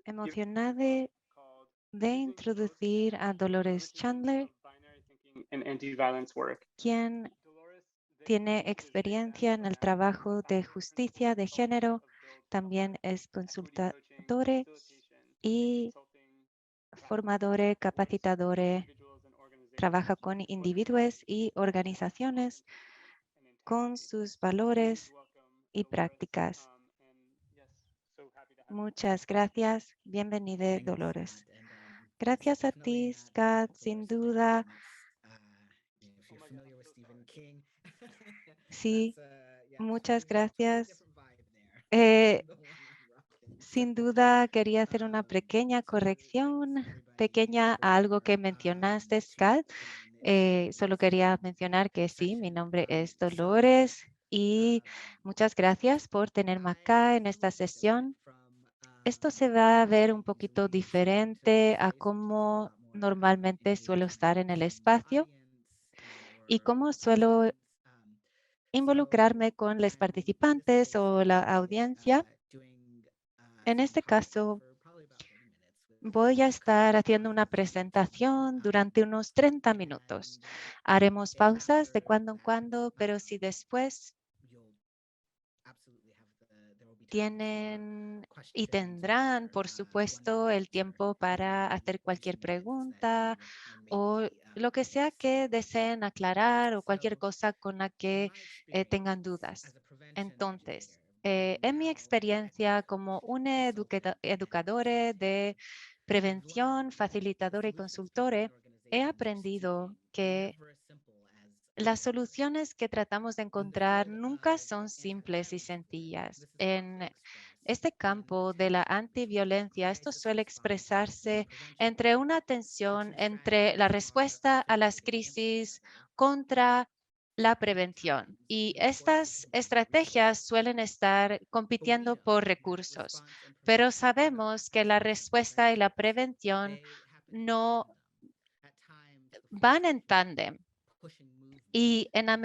emocionada de introducir a Dolores Chandler, quien tiene experiencia en el trabajo de justicia de género, también es consultadora y formadora, capacitadora, trabaja con individuos y organizaciones con sus valores y prácticas. Muchas gracias. Bienvenida, Dolores. Gracias a ti, Scott. Sin duda, sí, muchas gracias. Eh, Sin duda, quería hacer una pequeña corrección, pequeña a algo que mencionaste, Scott. Solo quería mencionar que sí, mi nombre es Dolores y muchas gracias por tenerme acá en esta sesión. Esto se va a ver un poquito diferente a cómo normalmente suelo estar en el espacio y cómo suelo involucrarme con los participantes o la audiencia. En este caso, voy a estar haciendo una presentación durante unos 30 minutos. Haremos pausas de cuando en cuando, pero si después tienen y tendrán, por supuesto, el tiempo para hacer cualquier pregunta o lo que sea que deseen aclarar o cualquier cosa con la que tengan dudas. Entonces, en mi experiencia como una educadora de prevención, facilitadora y consultora, he aprendido que las soluciones que tratamos de encontrar nunca son simples y sencillas. En este campo de la antiviolencia, esto suele expresarse entre una tensión entre la respuesta a las crisis contra la prevención. Y estas estrategias suelen estar compitiendo por recursos, pero sabemos que la respuesta y la prevención no van en tándem y a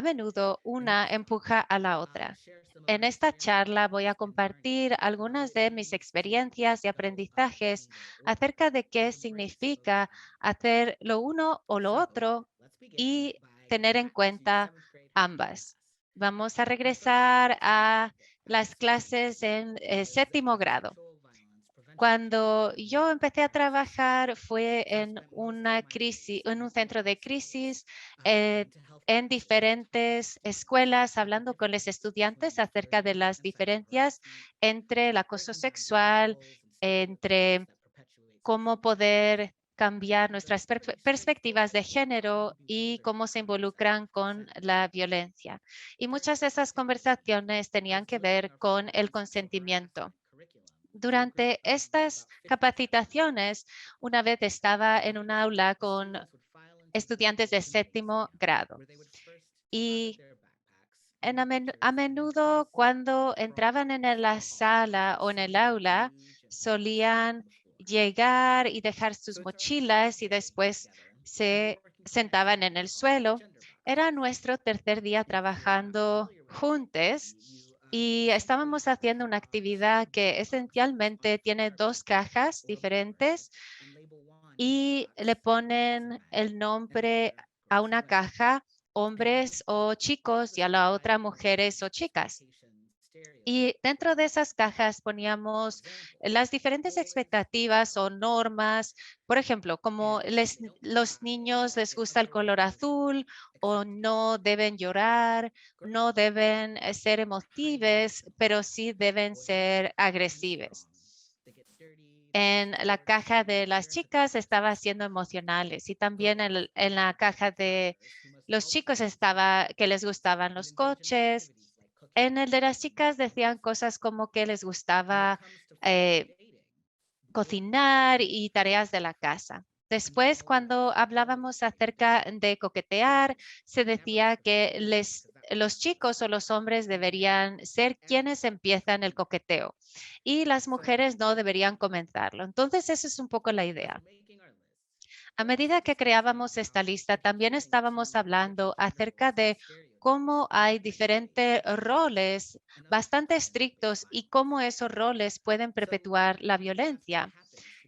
menudo una empuja a la otra. En esta charla voy a compartir algunas de mis experiencias y aprendizajes acerca de qué significa hacer lo uno o lo otro y tener en cuenta ambas. Vamos a regresar a las clases en séptimo grado. Cuando yo empecé a trabajar fue en una crisis, en un centro de crisis, en diferentes escuelas, hablando con los estudiantes acerca de las diferencias entre el acoso sexual, entre cómo poder cambiar nuestras perspectivas de género y cómo se involucran con la violencia. Y muchas de esas conversaciones tenían que ver con el consentimiento. Durante estas capacitaciones, una vez estaba en un aula con estudiantes de séptimo grado y a menudo cuando entraban en la sala o en el aula, solían llegar y dejar sus mochilas y después se sentaban en el suelo. Era nuestro tercer día trabajando juntos y estábamos haciendo una actividad que esencialmente tiene dos cajas diferentes y le ponen el nombre a una caja hombres o chicos y a la otra mujeres o chicas. Y dentro de esas cajas poníamos las diferentes expectativas o normas, por ejemplo, como los niños les gusta el color azul o no deben llorar, no deben ser emotivos, pero sí deben ser agresivos. En la caja de las chicas estaba siendo emocionales y también en la caja de los chicos estaba que les gustaban los coches. En el de las chicas decían cosas como que les gustaba cocinar y tareas de la casa. Después, cuando hablábamos acerca de coquetear, se decía que los chicos o los hombres deberían ser quienes empiezan el coqueteo y las mujeres no deberían comenzarlo. Entonces, esa es un poco la idea. A medida que creábamos esta lista, también estábamos hablando acerca de cómo hay diferentes roles bastante estrictos y cómo esos roles pueden perpetuar la violencia.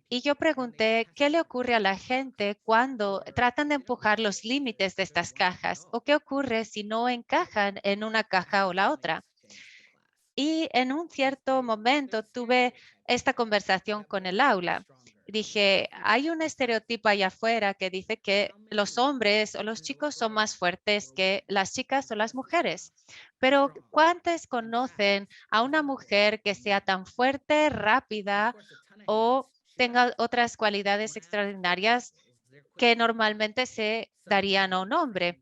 Y yo pregunté, ¿qué le ocurre a la gente cuando tratan de empujar los límites de estas cajas? ¿O qué ocurre si no encajan en una caja o la otra? Y en un cierto momento tuve esta conversación con el aula. Dije, hay un estereotipo allá afuera que dice que los hombres o los chicos son más fuertes que las chicas o las mujeres. Pero ¿cuántos conocen a una mujer que sea tan fuerte, rápida o tenga otras cualidades extraordinarias que normalmente se darían a un hombre?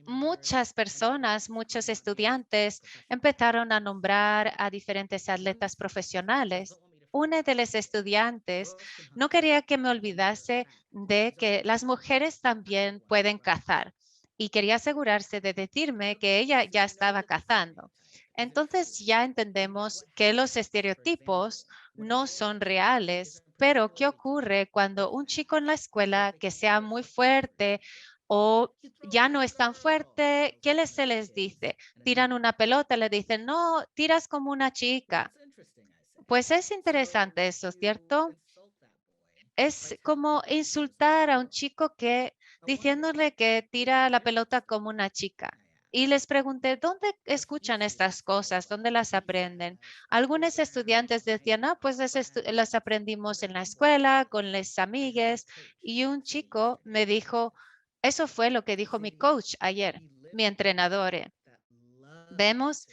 Muchas personas, muchos estudiantes empezaron a nombrar a diferentes atletas profesionales. Una de las estudiantes no quería que me olvidase de que las mujeres también pueden cazar y quería asegurarse de decirme que ella ya estaba cazando. Entonces ya entendemos que los estereotipos no son reales, pero ¿qué ocurre cuando un chico en la escuela que sea muy fuerte o ya no es tan fuerte? Se les dice? Tiran una pelota, le dicen, no, tiras como una chica. Pues es interesante eso, ¿cierto? Es como insultar a un chico que diciéndole que tira la pelota como una chica. Y les pregunté, ¿dónde escuchan estas cosas? ¿Dónde las aprenden? Algunos estudiantes decían, ah, pues las aprendimos en la escuela, con las amigues. Y un chico me dijo, eso fue lo que dijo mi coach ayer, mi entrenador. Vemos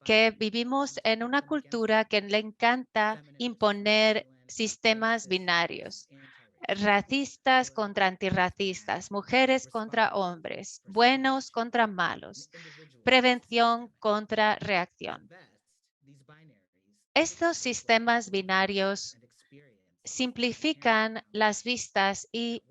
que vivimos en una cultura que le encanta imponer sistemas binarios, racistas contra antirracistas, mujeres contra hombres, buenos contra malos, prevención contra reacción. Estos sistemas binarios simplifican las vistas y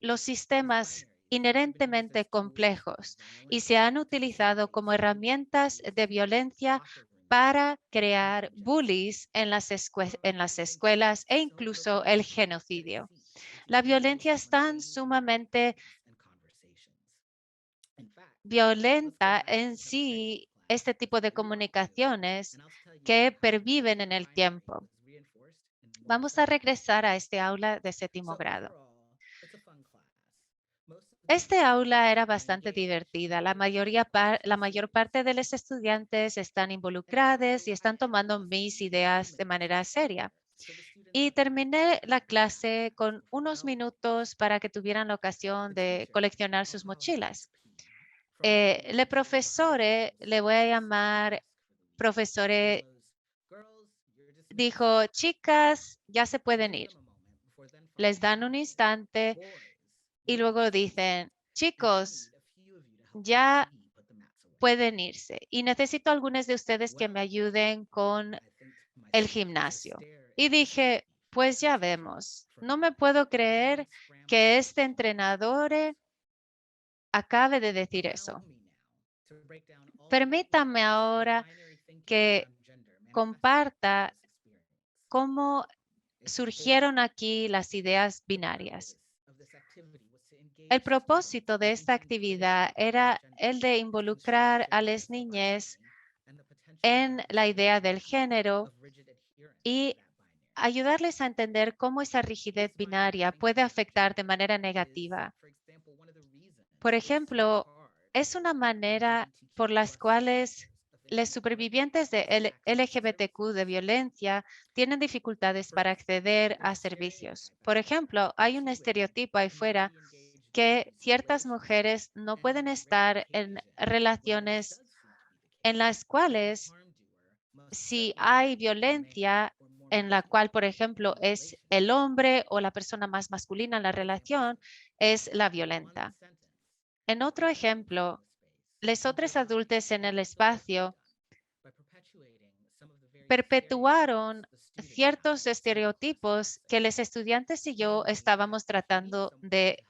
los sistemas inherentemente complejos y se han utilizado como herramientas de violencia para crear bullies en en las escuelas e incluso el genocidio. La violencia es tan sumamente violenta en sí, este tipo de comunicaciones que perviven en el tiempo. Vamos a regresar a este aula de séptimo grado. Este aula era bastante divertida. La mayor parte de los estudiantes están involucrados y están tomando mis ideas de manera seria. Y terminé la clase con unos minutos para que tuvieran la ocasión de coleccionar sus mochilas. Le profesore, le voy a llamar profesore, dijo, chicas, ya se pueden ir. Les dan un instante y luego dicen, chicos, ya pueden irse. Y necesito algunos de ustedes que me ayuden con el gimnasio. Y dije, pues ya vemos. No me puedo creer que este entrenador acabe de decir eso. Permítame ahora que comparta cómo surgieron aquí las ideas binarias. El propósito de esta actividad era el de involucrar a las niñas en la idea del género y ayudarles a entender cómo esa rigidez binaria puede afectar de manera negativa. Por ejemplo, es una manera por las cuales los supervivientes de LGBTQ de violencia tienen dificultades para acceder a servicios. Por ejemplo, hay un estereotipo ahí fuera que ciertas mujeres no pueden estar en relaciones en las cuales si hay violencia en la cual, por ejemplo, es el hombre o la persona más masculina en la relación, es la violenta. En otro ejemplo, los otros adultos en el espacio perpetuaron ciertos estereotipos que los estudiantes y yo estábamos tratando de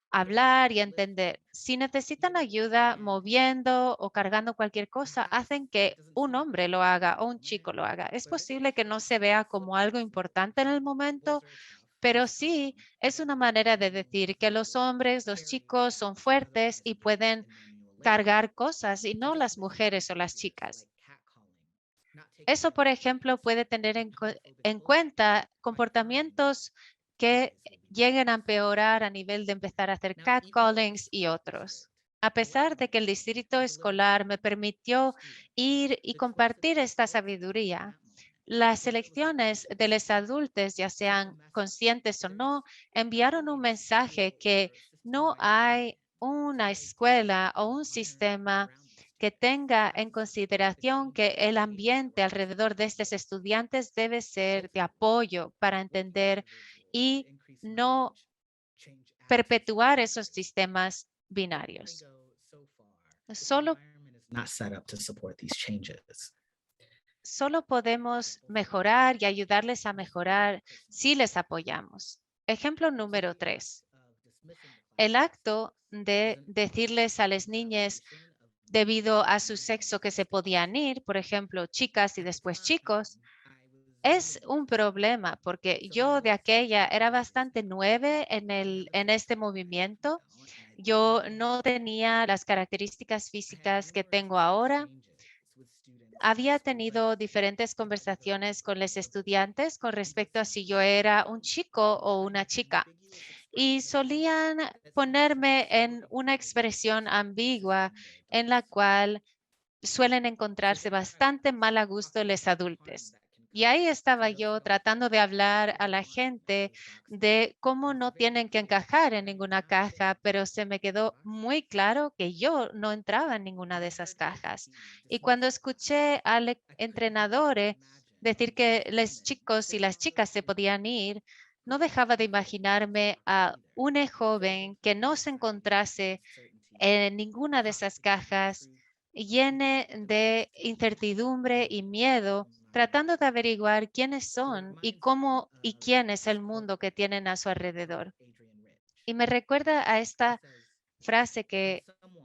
hablar y entender. Si necesitan ayuda moviendo o cargando cualquier cosa, hacen que un hombre lo haga o un chico lo haga. Es posible que no se vea como algo importante en el momento, pero sí es una manera de decir que los hombres, los chicos son fuertes y pueden cargar cosas y no las mujeres o las chicas. Eso, por ejemplo, puede tener en cuenta comportamientos que lleguen a empeorar a nivel de empezar a hacer catcallings y otros. A pesar de que el distrito escolar me permitió ir y compartir esta sabiduría, las elecciones de los adultos, ya sean conscientes o no, enviaron un mensaje que no hay una escuela o un sistema que tenga en consideración que el ambiente alrededor de estos estudiantes debe ser de apoyo para entender y no perpetuar esos sistemas binarios. Solo, solo podemos mejorar y ayudarles a mejorar si les apoyamos. Ejemplo número 3. El acto de decirles a las niñas debido a su sexo que se podían ir, por ejemplo, chicas y después chicos, es un problema porque yo de aquella era bastante nueva en este movimiento. Yo no tenía las características físicas que tengo ahora. Había tenido diferentes conversaciones con los estudiantes con respecto a si yo era un chico o una chica y solían ponerme en una expresión ambigua en la cual suelen encontrarse bastante mal a gusto los adultos. Y ahí estaba yo tratando de hablar a la gente de cómo no tienen que encajar en ninguna caja, pero se me quedó muy claro que yo no entraba en ninguna de esas cajas. Y cuando escuché al entrenador decir que los chicos y las chicas se podían ir, no dejaba de imaginarme a una joven que no se encontrase en ninguna de esas cajas, llene de incertidumbre y miedo, tratando de averiguar quiénes son y cómo y quién es el mundo que tienen a su alrededor. Y me recuerda a esta frase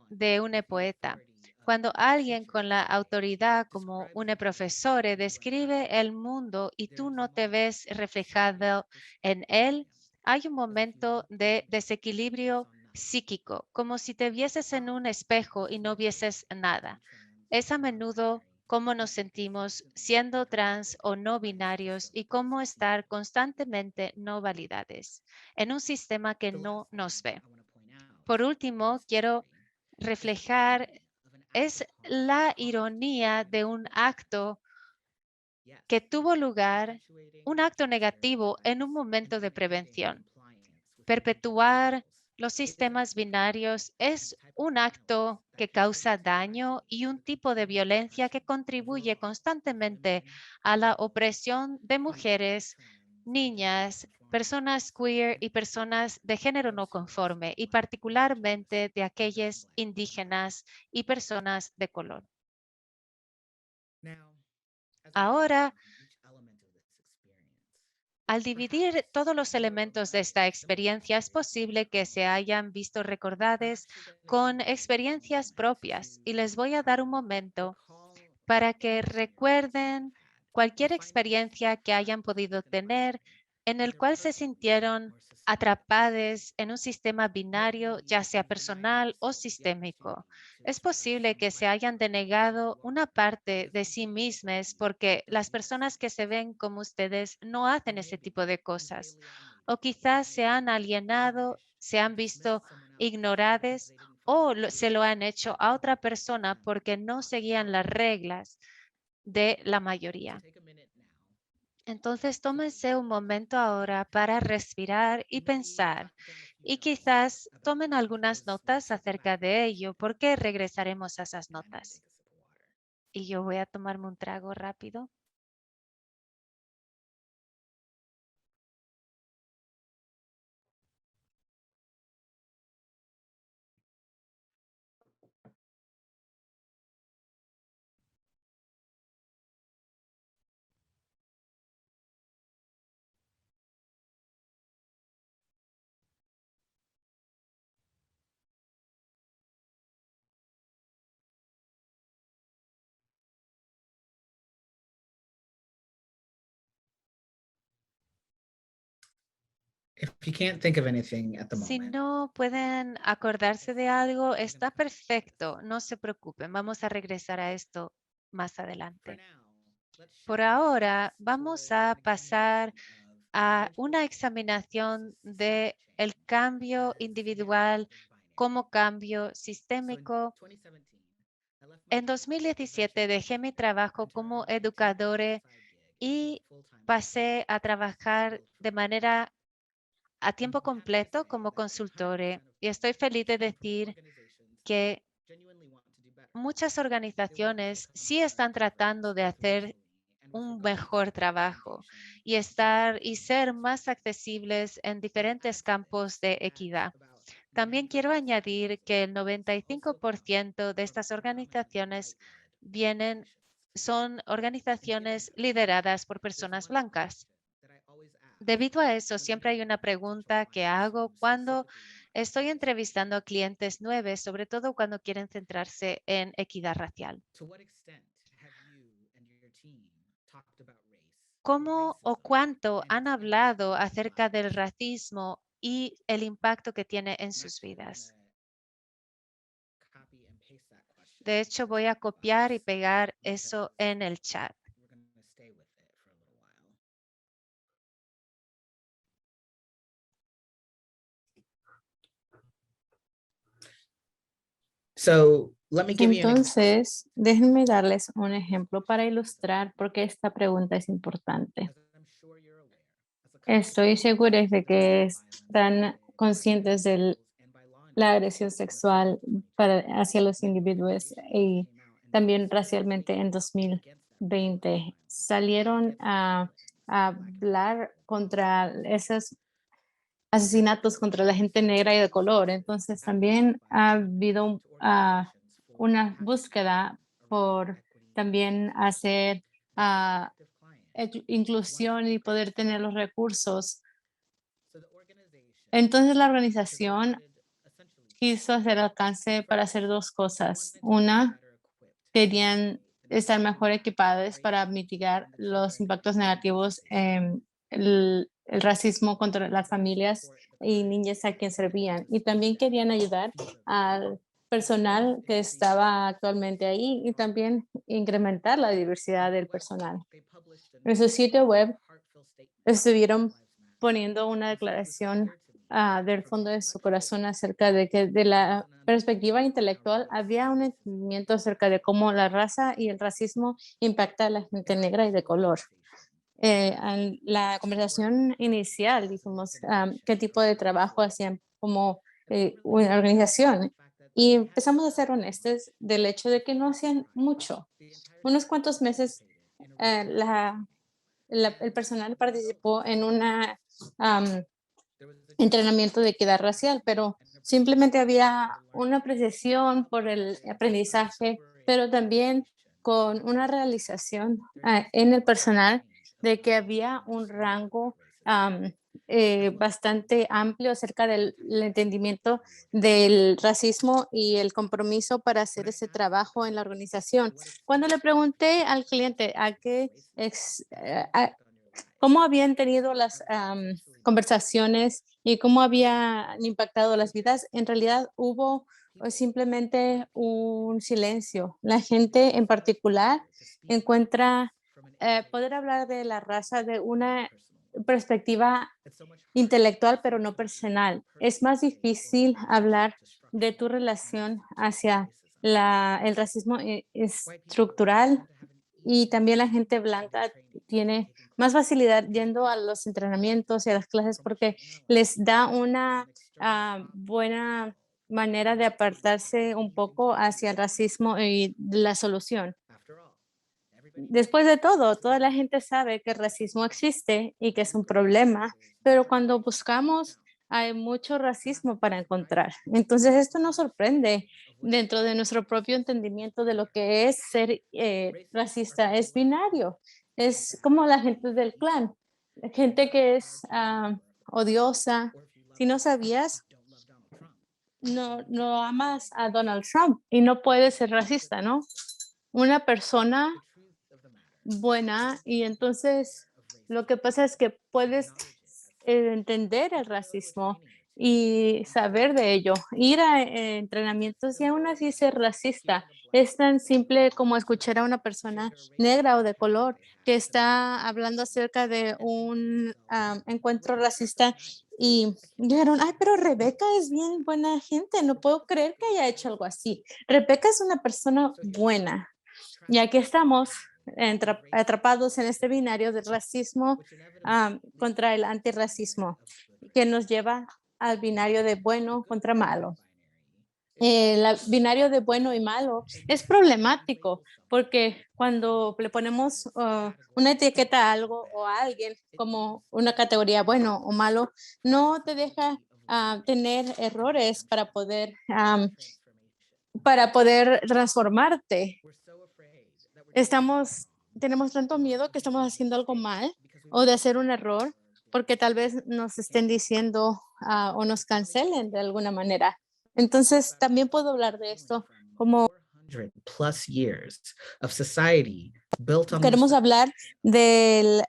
de un poeta. Cuando alguien con la autoridad como un profesor describe el mundo y tú no te ves reflejado en él, hay un momento de desequilibrio psíquico, como si te vieses en un espejo y no vieses nada. Es a menudo cómo nos sentimos siendo trans o no binarios y cómo estar constantemente no validados en un sistema que no nos ve. Por último, quiero reflejar es la ironía de un acto que tuvo lugar, un acto negativo en un momento de prevención. Perpetuar los sistemas binarios es un acto que causa daño y un tipo de violencia que contribuye constantemente a la opresión de mujeres, niñas, personas queer y personas de género no conforme, y particularmente de aquellas indígenas y personas de color. Ahora, al dividir todos los elementos de esta experiencia, es posible que se hayan visto recordadas con experiencias propias y les voy a dar un momento para que recuerden cualquier experiencia que hayan podido tener en el cual se sintieron atrapados en un sistema binario, ya sea personal o sistémico. Es posible que se hayan denegado una parte de sí mismas porque las personas que se ven como ustedes no hacen ese tipo de cosas. O quizás se han alienado, se han visto ignoradas o se lo han hecho a otra persona porque no seguían las reglas de la mayoría. Entonces, tómense un momento ahora para respirar y pensar. Y quizás tomen algunas notas acerca de ello, porque regresaremos a esas notas. Y yo voy a tomarme un trago rápido. If you can't think of anything at the Si moment, no pueden acordarse de algo, está perfecto, no se preocupen, vamos a regresar a esto más for adelante. now, let's Por shift our ahora, focus vamos toward a an pasar examination of a individual una change examinación de systemic el change cambio as individual narrative and como binary. cambio So in sistémico. 2017, I left my En job as a 2017 registered dejé nurse mi to trabajo como turn a temporary educadora side gig into a y full-time pasé consultant a to trabajar build from de my home. manera a I'm tiempo happy to completo say como that 100% consultore of y estoy clients feliz de came from decir organizations that que genuinely want to do better. muchas They wanted to organizaciones become sí better están tratando experts de working hacer virtually and with a un relaxed mejor trabajo orientation y to estar y equity and ser justice. más accesibles en I'll diferentes add to campos this de that equidad. about También quiero 95% of añadir que el organizations also come 95% de from estas predominantly organizaciones white-led vienen, organizations. son And given organizaciones this, lideradas por there's personas one blancas. question that I always ask Debido a eso, when siempre hay una interviewing potential pregunta que clients hago who cuando specifically want estoy equity change. entrevistando a clientes nuevos, sobre todo cuando quieren centrarse en equidad racial. To what extent have you and your team talked about race or ¿Cómo o racism cuánto and han its impact hablado on your acerca del lives? racismo y el impacto que tiene en I'm sus actually going vidas? to copy and paste that question De into hecho, the voy a chat copiar y box pegar because eso en el chat. we're going to stay with it for a little while. So let me give you an example. Entonces, déjenme darles un ejemplo para ilustrar por qué esta pregunta es importante. As I'm sure you're aware, as a Estoy country, segura de domestic que violence están targeted at conscientes de individuals and by law la agresión enforcement was sexual settled in 2020. hacia los Many individuos organizations y came out and también voiced racialmente en frustration against that brand of 2020. violence Salieron against its a victims, Black and brown hablar people. contra esos asesinatos contra la gente negra y de color. Entonces también ha habido To organizations for una having búsqueda around por equity and también diversity. hacer This prospective client was one of inclusión y great poder tener los success. recursos. So the organization Entonces la pivoted organización essentially two quiso ways. hacer alcance para hacer First, dos they cosas. wanted to be Una, better equipped to querían mitigate the estar negative mejor impacts of equipados para racism mitigar on the los children impactos and youth negativos they serve. en el racismo contra las To better familias support the y current niñas a and quien servían. to Y speed también that querían up for ayudar future growth. al Both personal que increased estaba staff actualmente ahí y from también incrementar la on diversidad their del website. personal. They published a En su number sitio of web heartfelt statements on Black estuvieron Lives Matter. poniendo una And so it was declaración clear to me del from my fondo de su intellectual corazón perspective acerca de que de there was la an perspectiva understanding around intelectual race había and un racism entendimiento acerca de cómo la raza y el racismo impacta a la gente in our negra y de initial color. conversation. We En asked la what sort of work conversación inicial as an dijimos qué organization tipo are de you doing trabajo towards hacían that? como And we una realized the organización fact that y they hadn't empezamos a done ser very much honestos del hecho de que no before this hacían crime. mucho. The entire Unos staff cuantos meses participated in a recruitment training. el And personal the results participó en un there was a true entrenamiento de equidad racial, understanding pero and simplemente appreciation había for the una learning. apreciación por el Coupled with a aprendizaje, sobering pero también realization con una that realización there needs to en be el a broader personal range of de que knowledge and había un understanding rango about racism, as well as bastante commitment amplio acerca and del anti-racism entendimiento in the organization. del racismo y el compromiso para When hacer I ese asked the trabajo en la client organización. to what Cuando extent le have pregunté you al had cliente a conversations about qué racism and its impact on your lives, cómo habían tenido I las was essentially given conversaciones y cómo this answer. habían impactado For las vidas, example, en realidad hubo people simplemente working un in racism silencio. La gente en felt particular eager to speak encuentra from an poder intellectual hablar de la raza de and not a una personal one. perspectiva It's so much harder intelectual, to pero no put your personal. Es personal más stake or difícil relationship hablar to de structural tu and relación institutional hacia racism. el racismo White people estructural tend to have an y easier también la time gente attending blanca trainings and tiene taking más classes facilidad because it yendo a acts los as a bridge entrenamientos y a las clases from porque les personality da as una an external buena obstacle manera de and apartarse un so you can poco hacia el continue on with racismo life. y la solución. After all, everybody Después knows de todo, toda racism la gente exists. sabe que el racismo existe y que But es we un go to problema, places pero where cuando racism is buscamos found. hay mucho And that's racismo not para encontrar. surprising Entonces, esto when nos our sorprende definition of what dentro de is nuestro propio racism is entendimiento de lo binary. que es ser Racists are racista. people Es like you binario, and es como bad la gente del like you. clan, You're gente not que es required to love your opponent, odiosa. or if you love Si no them, you sabías, don't love Donald Trump. And no, you no can't amas possibly a be Donald racist Trump y no puedes ser without good racista, ¿no? intentions. Una persona The truth of the matter is buena that y being aware entonces of lo racism que pasa es que and puedes acknowledge it as entender el racismo y saber de ello. Ir a entrenamientos y aún así ser racista es tan simple como escuchar a una persona negra o de color que está hablando acerca de un encuentro racista y dijeron, ay, pero Rebeca es bien buena gente, no puedo creer que haya hecho algo así. Rebeca es una persona buena. Y aquí estamos atrapados en este binario del racismo contra el antirracismo, que nos lleva al binario de bueno contra malo. El binario de bueno y malo es problemático porque cuando le ponemos una etiqueta a algo o a alguien como una categoría bueno o malo, no te deja tener errores para poder transformarte. Tenemos tanto miedo que estamos haciendo algo mal o de hacer un error porque tal vez nos estén diciendo o nos cancelen de alguna manera. Entonces, también puedo hablar de esto como 400+ years of society built on queremos hablar del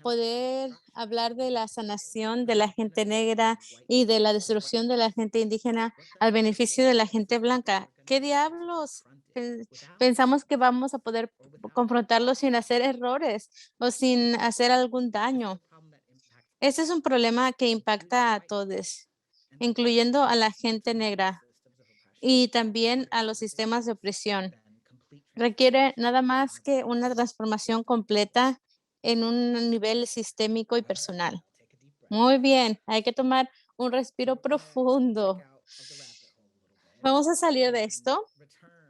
poder hablar de la sanación de la gente negra y de la destrucción de la gente indígena al beneficio de la gente blanca. ¿Qué diablos? Pensamos que vamos a poder confrontarlo sin hacer errores o sin hacer algún daño. Este es un problema que impacta a todos, incluyendo a la gente negra y también a los sistemas de opresión. Requiere nada más que una transformación completa en un nivel sistémico y personal. Muy bien, hay que tomar un respiro profundo. Vamos a salir de esto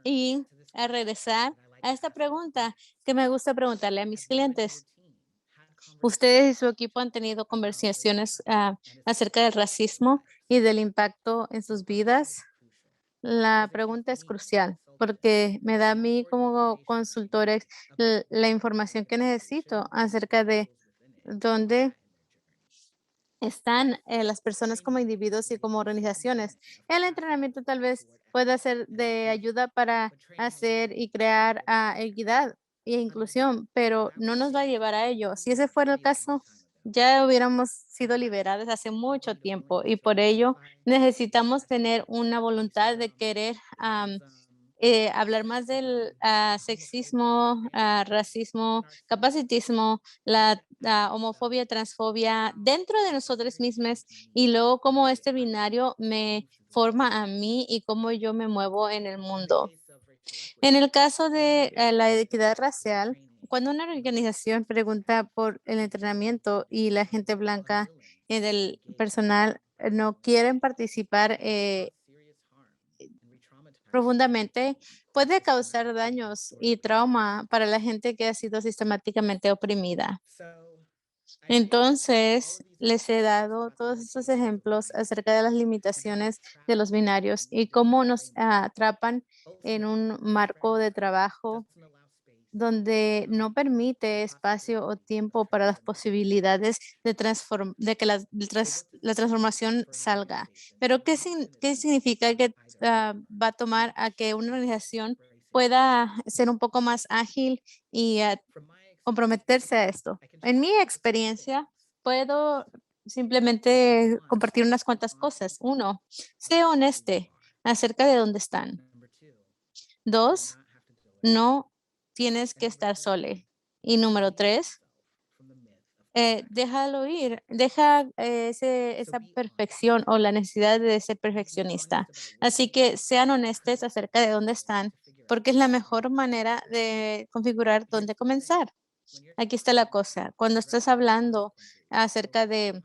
y a regresar a esta pregunta que me gusta preguntarle a mis clientes. ¿Ustedes y su equipo han tenido conversaciones acerca del racismo y del impacto en sus vidas? La pregunta es crucial porque me da a mí como consultores la información que necesito acerca de dónde están las personas como individuos y como organizaciones. El entrenamiento tal vez pueda ser de ayuda para hacer y crear equidad e inclusión, pero no nos va a llevar a ello. Si ese fuera el caso, ya hubiéramos sido liberados hace mucho tiempo y por ello necesitamos tener una voluntad de querer hablar más del sexismo, racismo, capacitismo, la homofobia, transfobia dentro de nosotros mismos y luego cómo este binario me forma a mí y cómo yo me muevo en el mundo. En el caso de la equidad racial, cuando una organización pregunta por el entrenamiento y la gente blanca del personal no quieren participar profundamente, puede causar daños y trauma para la gente que ha sido sistemáticamente oprimida. Entonces, les he dado todos estos ejemplos acerca de las limitaciones de los binarios y cómo nos atrapan en un marco de trabajo donde no permite espacio o tiempo para las posibilidades de que la transformación salga. Pero ¿qué significa que va a tomar a que una organización pueda ser un poco más ágil y comprometerse a esto? En mi experiencia, puedo simplemente compartir unas cuantas cosas. Uno, sé honesto acerca de dónde están. Dos, no tienes que estar sole. Y número tres, déjalo ir, deja esa perfección o la necesidad de ser perfeccionista. Así que sean honestos acerca de dónde están, porque es la mejor manera de configurar dónde comenzar. Aquí está la cosa. Cuando estás hablando acerca de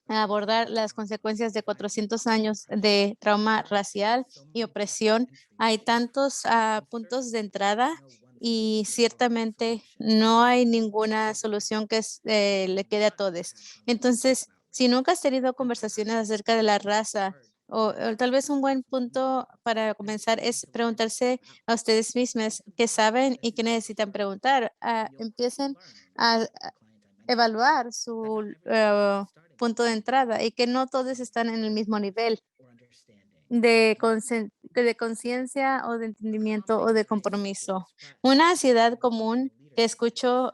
abordar las consecuencias de 400 años de trauma racial y opresión, hay tantos puntos de entrada y ciertamente no hay ninguna solución que le quede a todos. Entonces, si nunca has tenido conversaciones acerca de la raza, o tal vez un buen punto para comenzar es preguntarse a ustedes mismos qué saben y qué necesitan preguntar. Empiecen a evaluar su punto de entrada y que no todos están en el mismo nivel de conciencia o de entendimiento o de compromiso. Una ansiedad común que escucho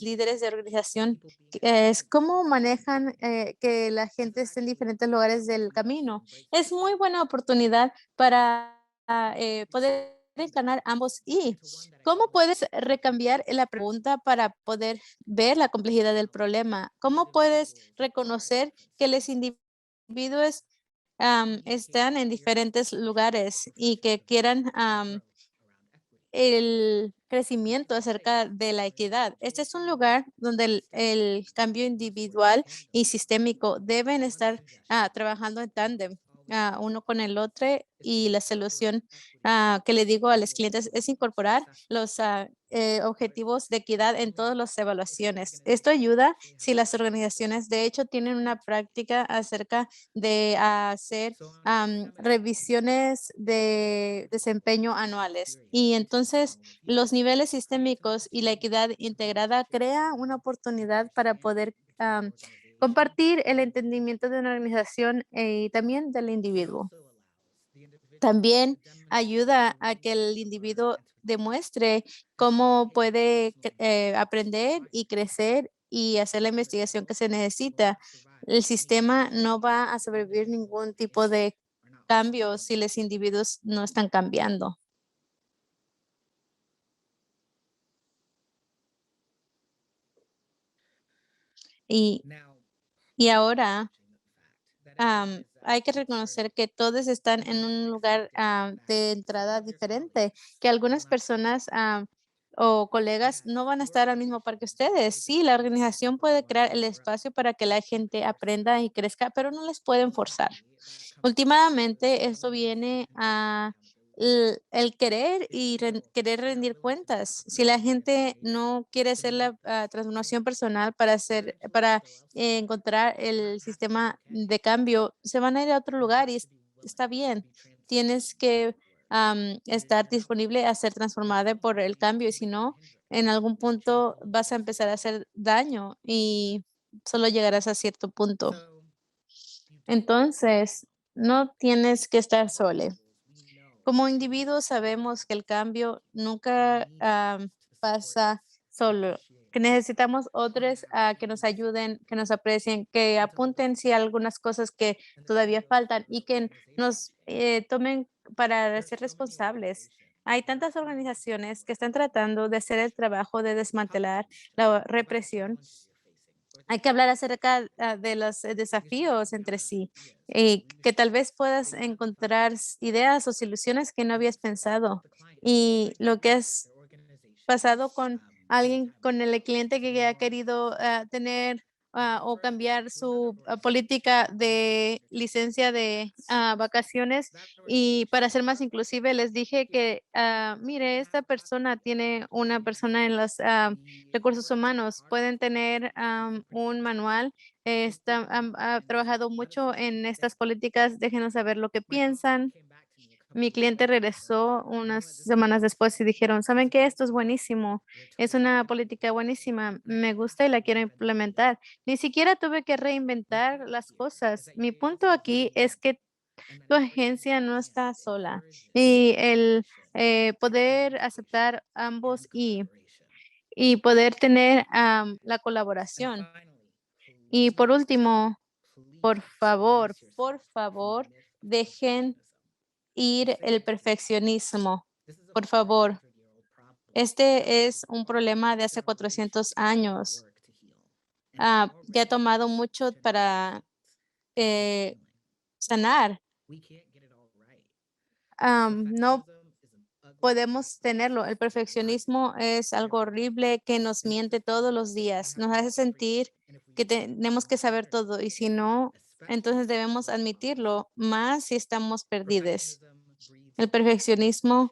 líderes de organización es cómo manejan que la gente esté en diferentes lugares del camino. Es muy buena oportunidad para poder encarnar ambos. ¿Y cómo puedes recambiar la pregunta para poder ver la complejidad del problema? ¿Cómo puedes reconocer que los individuos están en diferentes lugares y que quieran el crecimiento acerca de la equidad? Este es un lugar donde el cambio individual y sistémico deben estar trabajando en tándem, uno con el otro, y la solución que le digo a los clientes es incorporar los objetivos de equidad en todas las evaluaciones. Esto ayuda si las organizaciones de hecho tienen una práctica acerca de hacer revisiones de desempeño anuales. Y entonces los niveles sistémicos y la equidad integrada crea una oportunidad para poder compartir el entendimiento de una organización y también del individuo. También ayuda a que el individuo demuestre cómo puede aprender y crecer y hacer la investigación que se necesita. El sistema no va a sobrevivir ningún tipo de cambio si los individuos no están cambiando. Y, y ahora hay que reconocer que todos están en un lugar de entrada diferente, que algunas personas o colegas no van a estar al mismo par que ustedes. Sí, la organización puede crear el espacio para que la gente aprenda y crezca, pero no les pueden forzar. Últimamente, esto viene a el querer y querer rendir cuentas. Si la gente no quiere hacer la transformación personal para encontrar el sistema de cambio, se van a ir a otro lugar y está bien. Tienes que estar disponible a ser transformada por el cambio, y si no, en algún punto vas a empezar a hacer daño y solo llegarás a cierto punto. Entonces, no tienes que estar solo. Como individuos sabemos que el cambio nunca pasa solo, que necesitamos otros que nos ayuden, que nos aprecien, que apunten si hay algunas cosas que todavía faltan y que nos tomen para ser responsables. Hay tantas organizaciones que están tratando de hacer el trabajo de desmantelar la represión. Hay que hablar acerca de los desafíos entre sí, que tal vez puedas encontrar ideas o soluciones que no habías pensado. Y lo que has pasado con alguien, con el cliente que ha querido tener o cambiar su política de licencia de vacaciones. Y para ser más inclusive, les dije que, mire, esta persona tiene una persona en los recursos humanos, pueden tener un manual. Ha trabajado mucho en estas políticas, déjenos saber lo que piensan. Mi cliente regresó unas semanas después y dijeron, ¿saben qué? Esto es buenísimo, es una política buenísima, me gusta y la quiero implementar. Ni siquiera tuve que reinventar las cosas. Mi punto aquí es que tu agencia no está sola, y el poder aceptar ambos y poder tener la colaboración. Y por último, por favor, dejen ir el perfeccionismo. Por favor, este es un problema de hace 400 años, que ha tomado mucho para sanar. No podemos tenerlo. El perfeccionismo es algo horrible que nos miente todos los días. Nos hace sentir que tenemos que saber todo, y si no, entonces debemos admitirlo, más si estamos perdidos. El perfeccionismo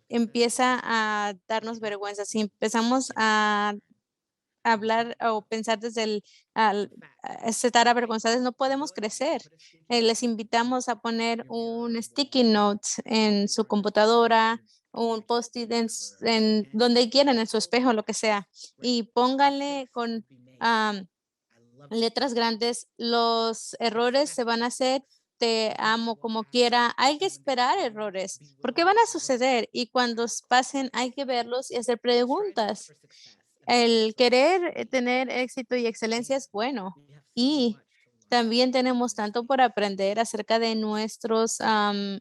empieza a darnos vergüenza. Si empezamos a hablar o pensar desde estar avergonzados, no podemos crecer. Les invitamos a poner un sticky note en su computadora, un post-it en donde quieran, en su espejo, lo que sea, y pónganle con letras grandes: los errores se van a hacer te amo como quiera. Hay que esperar errores porque van a suceder y cuando pasen hay que verlos y hacer preguntas. El querer tener éxito y excelencia es bueno y también tenemos tanto por aprender acerca de nuestros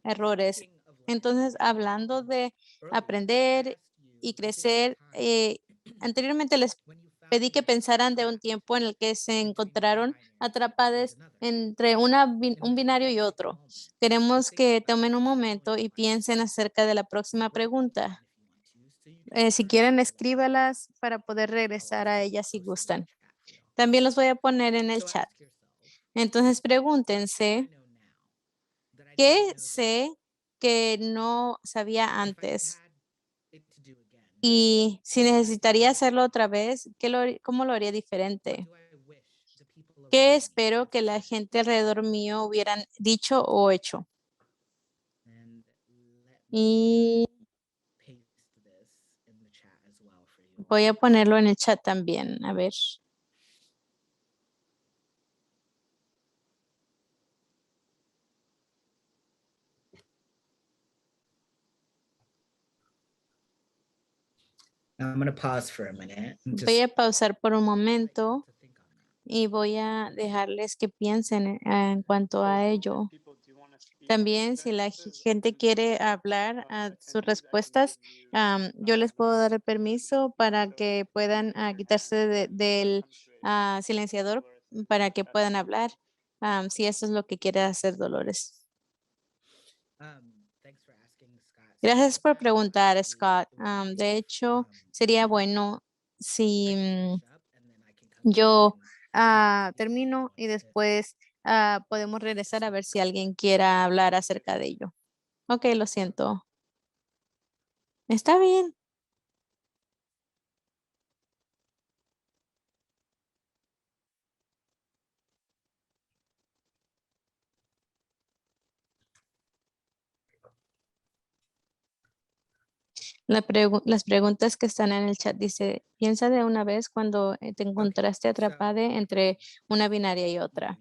errores. Entonces, hablando de aprender y crecer, anteriormente les pedí que pensaran de un tiempo en el que se encontraron atrapados entre un binario y otro. Queremos que tomen un momento y piensen acerca de la próxima pregunta. Si quieren, escríbalas para poder regresar a ellas si gustan. También los voy a poner en el chat. Entonces, pregúntense, ¿qué sé que no sabía antes? Y si necesitaría hacerlo otra vez, ¿cómo lo haría diferente? ¿Qué espero que la gente alrededor mío hubieran dicho o hecho? Y voy a ponerlo en el chat también. A ver. I'm going to pause for a minute. And Voy just a pausar por un momento y voy a dejarles que piensen en cuanto a ello. También, si la gente quiere hablar a sus respuestas, yo les puedo dar el permiso para que puedan quitarse del silenciador para que puedan hablar, si eso es lo que quiere hacer Dolores. thanks for asking, Scott. Gracias por preguntar, Scott. De hecho, sería bueno si yo termino y después podemos regresar a ver si alguien quiera hablar acerca de ello. Ok, lo siento. Está bien. Las preguntas que están en el chat dice, piensa de una vez cuando te encontraste atrapada entre una binaria y otra.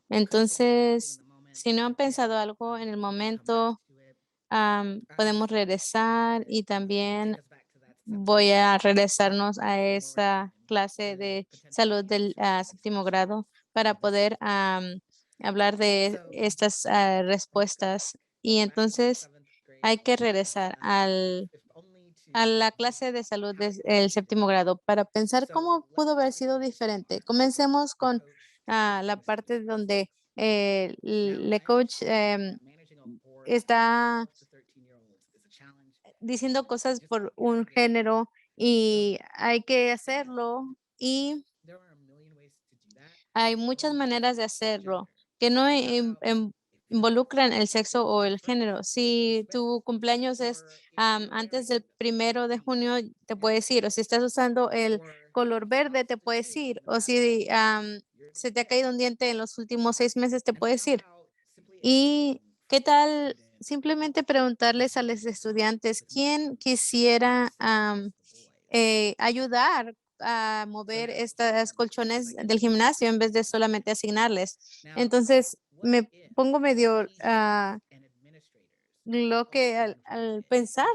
Entonces, si no han pensado algo en el momento, podemos regresar y también voy a regresarnos a esa clase de salud del séptimo grado para poder hablar de estas respuestas. Y entonces hay que regresar a la clase de salud del séptimo grado para pensar cómo pudo haber sido diferente. Comencemos con la parte donde el coach está diciendo cosas por un género y hay que hacerlo y hay muchas maneras de hacerlo que no involucran el sexo o el género. Si tu cumpleaños es antes del 1 de junio, te puedes ir. O si estás usando el color verde, te puedes ir. O si se te ha caído un diente en los últimos 6 meses, te puedes ir. ¿Y qué tal simplemente preguntarles a los estudiantes quién quisiera ayudar a mover estas colchones del gimnasio en vez de solamente asignarles? Entonces, me pongo medio lo que al pensar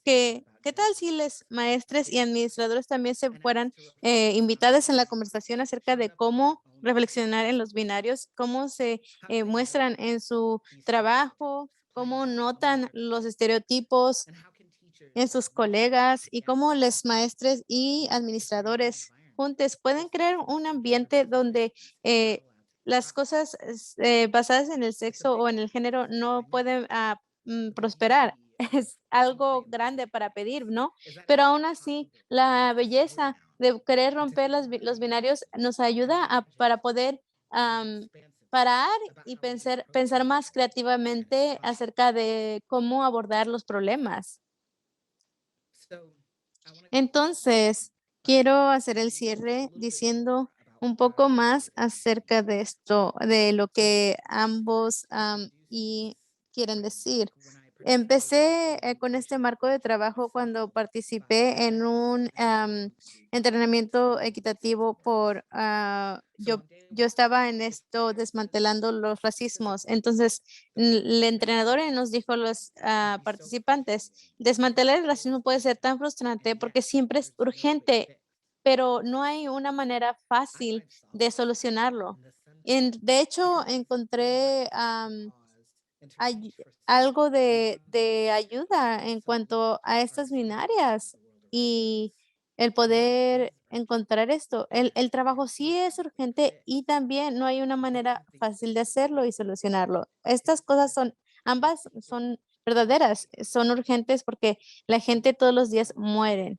que, ¿qué tal si los maestres y administradores también se fueran invitados en la conversación acerca de cómo reflexionar en los binarios, cómo se muestran en su trabajo, cómo notan los estereotipos en sus colegas y cómo los maestres y administradores juntos pueden crear un ambiente donde las cosas basadas en el sexo o en el género no pueden prosperar. Es algo grande para pedir, ¿no? Pero aún así, la belleza de querer romper los binarios nos ayuda para poder parar y pensar más creativamente acerca de cómo abordar los problemas. Entonces, quiero hacer el cierre diciendo un poco más acerca de esto, de lo que ambos y quieren decir. Empecé con este marco de trabajo cuando participé en un entrenamiento equitativo yo estaba en esto desmantelando los racismos. Entonces, el entrenador nos dijo a los participantes, desmantelar el racismo puede ser tan frustrante porque siempre es urgente, pero no hay una manera fácil de solucionarlo. De hecho, encontré ay- algo de ayuda en cuanto a estas binarias y el poder encontrar esto. El trabajo sí es urgente y también no hay una manera fácil de hacerlo y solucionarlo. Estas cosas ambas son verdaderas, son urgentes porque la gente todos los días muere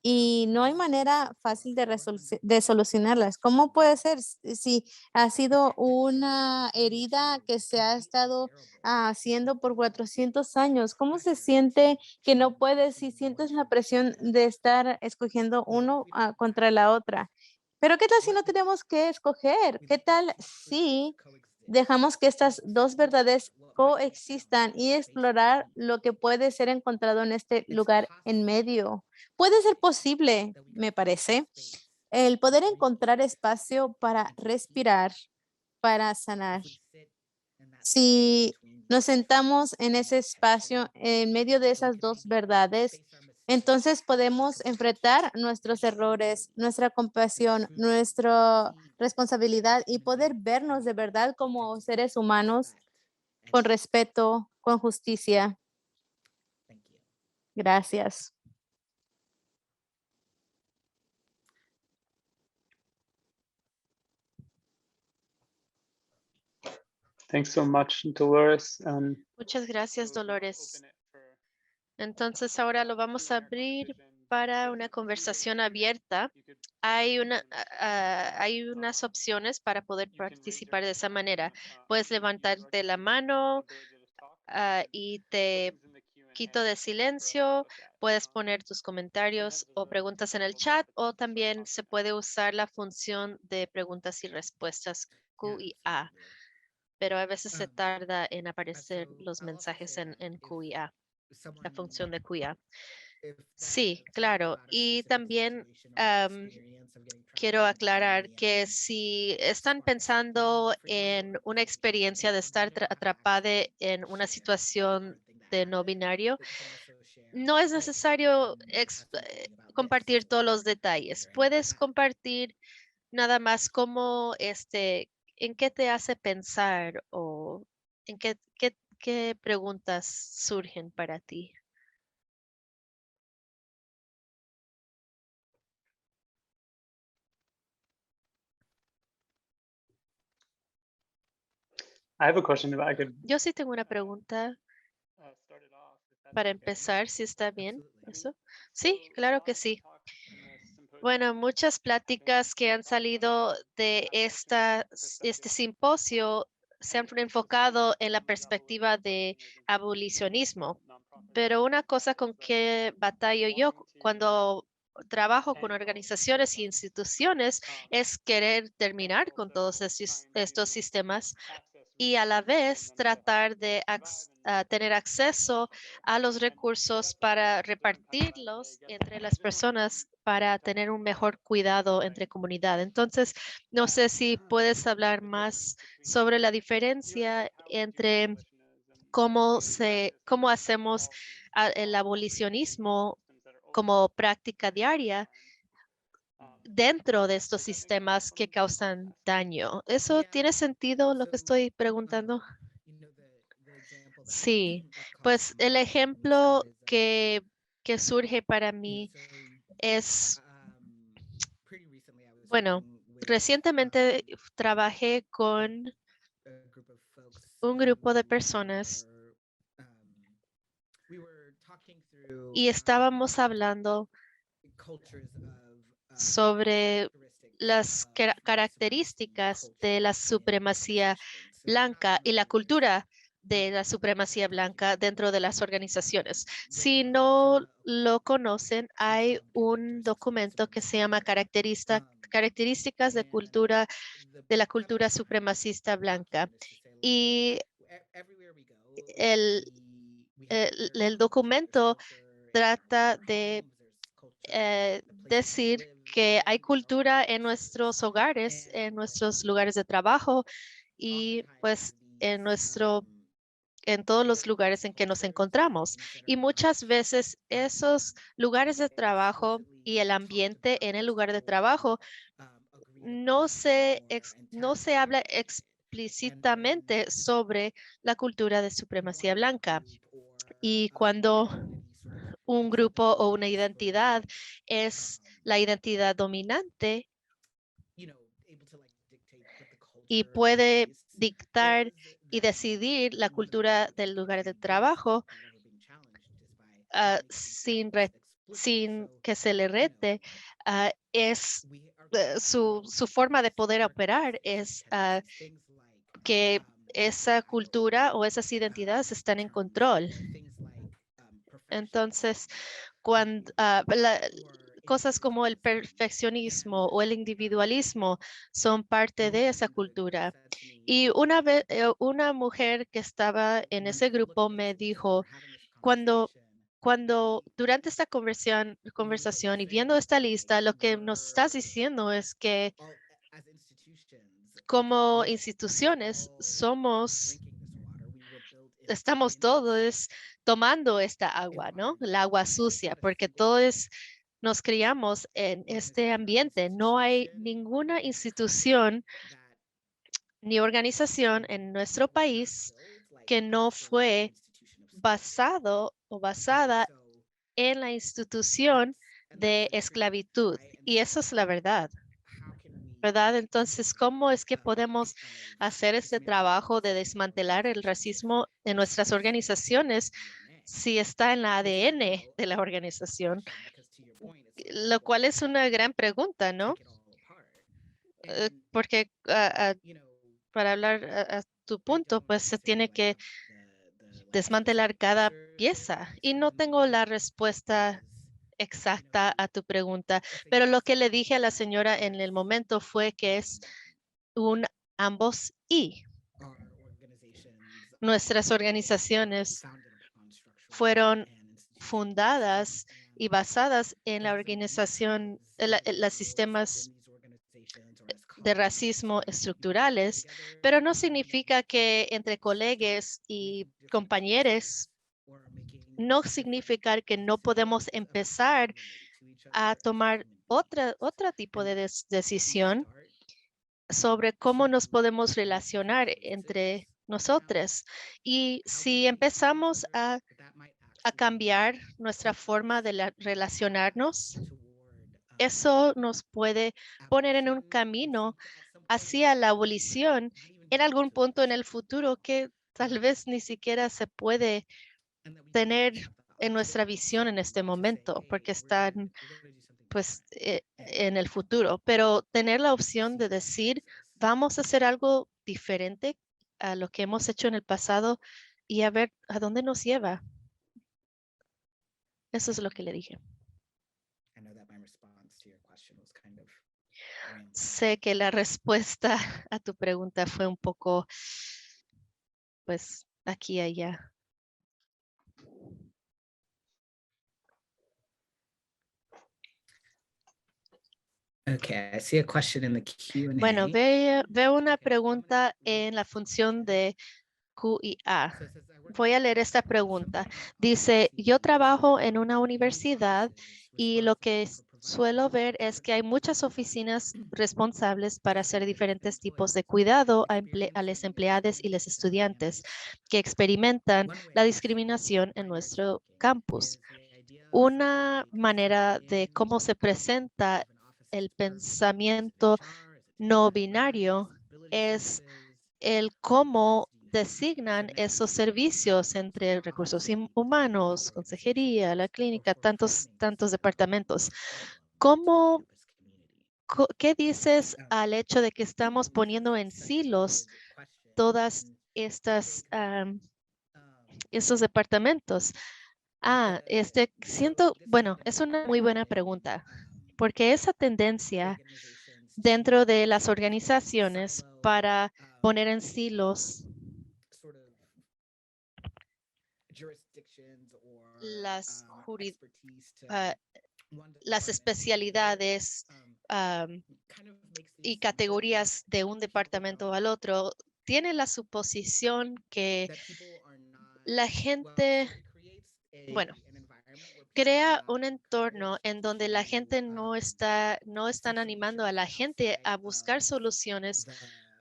y no hay manera fácil de solucionarlas. ¿Cómo puede ser si ha sido una herida que se ha estado haciendo por 400 años? ¿Cómo se siente que no puedes si sientes la presión de estar escogiendo uno contra la otra? Pero ¿qué tal si no tenemos que escoger? ¿Qué tal si dejamos que estas dos verdades coexistan y explorar lo que puede ser encontrado en este lugar en medio? Puede ser posible, me parece, el poder encontrar espacio para respirar, para sanar. Si nos sentamos en ese espacio, en medio de esas dos verdades, entonces podemos enfrentar nuestros errores, nuestra compasión, nuestra responsabilidad y poder vernos de verdad como seres humanos con respeto, con justicia. Gracias. Thanks so much, Dolores. Muchas gracias, Dolores. Entonces ahora lo vamos a abrir para una conversación abierta. Hay unas opciones para poder participar de esa manera. Puedes levantarte la mano y te quito de silencio. Puedes poner tus comentarios o preguntas en el chat o también se puede usar la función de preguntas y respuestas Q y A, pero a veces se tarda en aparecer los mensajes en Q y A, la función de Q y A. Sí, claro. Y también quiero aclarar que si están pensando en una experiencia de estar atrapada en una situación de no binario, no es necesario compartir todos los detalles. Puedes compartir nada más cómo, en qué te hace pensar o en qué preguntas surgen para ti. I have a question if I could Yo sí tengo una pregunta start it off, if that's para okay. empezar, si está bien eso. Sí, claro que sí. Bueno, muchas pláticas que han salido de este simposio se han enfocado en la perspectiva de abolicionismo, pero una cosa con que batallo yo cuando trabajo con organizaciones y instituciones es querer terminar con todos estos sistemas y a la vez tratar de tener acceso a los recursos para repartirlos entre las personas para tener un mejor cuidado entre comunidad. Entonces, no sé si puedes hablar más sobre la diferencia entre cómo hacemos el abolicionismo como práctica diaria dentro de estos sistemas que causan daño. ¿Eso tiene sentido lo que estoy preguntando? Sí, pues el ejemplo que surge para mí es, bueno, recientemente trabajé con un grupo de personas y estábamos hablando sobre las características de la supremacía blanca y la cultura de la supremacía blanca dentro de las organizaciones. Si no lo conocen, hay un documento que se llama Características de la cultura supremacista blanca. Y el, el documento trata de decir que hay cultura en nuestros hogares, en nuestros lugares de trabajo y pues en todos los lugares en que nos encontramos. Y muchas veces esos lugares de trabajo y el ambiente en el lugar de trabajo no se habla explícitamente sobre la cultura de supremacía blanca. Y cuando un grupo o una identidad es la identidad dominante y puede dictar y decidir la cultura del lugar de trabajo sin que se le rete, su forma de poder operar es que esa cultura o esas identidades están en control. Entonces, cuando cosas como el perfeccionismo o el individualismo son parte de esa cultura. Y una mujer que estaba en ese grupo me dijo, cuando durante esta conversación y viendo esta lista, lo que nos estás diciendo es que como instituciones estamos todos tomando esta agua, ¿no? El agua sucia, porque todos nos criamos en este ambiente. No hay ninguna institución ni organización en nuestro país que no fue basado o basada en la institución de esclavitud. Y eso es la verdad, ¿verdad? Entonces, ¿cómo es que podemos hacer este trabajo de desmantelar el racismo en nuestras organizaciones si está en la ADN de la organización? Lo cual es una gran pregunta, ¿no? Porque para hablar a tu punto, pues se tiene que desmantelar cada pieza. Y no tengo la respuesta exacta a tu pregunta, pero lo que le dije a la señora en el momento fue que es un ambos y. Nuestras organizaciones fueron fundadas y basadas en la organización, los sistemas de racismo estructurales, pero no significa que entre colegas y compañeros, no significa que no podemos empezar a tomar otro tipo de decisión sobre cómo nos podemos relacionar entre nosotros. Y si empezamos a cambiar nuestra forma de relacionarnos, eso nos puede poner en un camino hacia la abolición en algún punto en el futuro que tal vez ni siquiera se puede tener en nuestra visión en este momento, porque están pues en el futuro, pero tener la opción de decir, vamos a hacer algo diferente a lo que hemos hecho en el pasado y a ver a dónde nos lleva. Eso es lo que le dije. Sé que la respuesta a tu pregunta fue un poco, pues, aquí y allá. Okay, I see a question in the Q&A. Bueno, veo una pregunta en la función de Q y A. Voy a leer esta pregunta. Dice, yo trabajo en una universidad y lo que suelo ver es que hay muchas oficinas responsables para hacer diferentes tipos de cuidado a los empleados y los estudiantes que experimentan la discriminación en nuestro campus. Una manera de cómo se presenta el pensamiento no binario es el cómo designan esos servicios entre recursos humanos, consejería, la clínica, tantos departamentos. ¿Qué dices al hecho de que estamos poniendo en silos todas estos departamentos? Bueno, es una muy buena pregunta, porque esa tendencia dentro de las organizaciones para poner en silos las, las especialidades y categorías de un departamento al otro, tiene la suposición que la gente, bueno, crea un entorno en donde la gente no están animando a la gente a buscar soluciones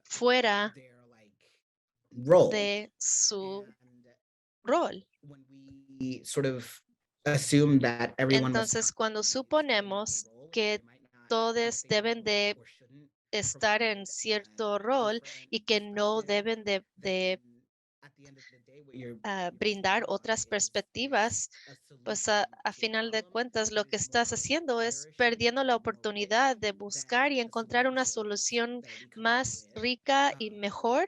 fuera de su rol. Entonces, cuando suponemos que todos deben de estar en cierto rol y que no deben de brindar otras perspectivas, pues a final de cuentas lo que estás haciendo es perdiendo la oportunidad de buscar y encontrar una solución más rica y mejor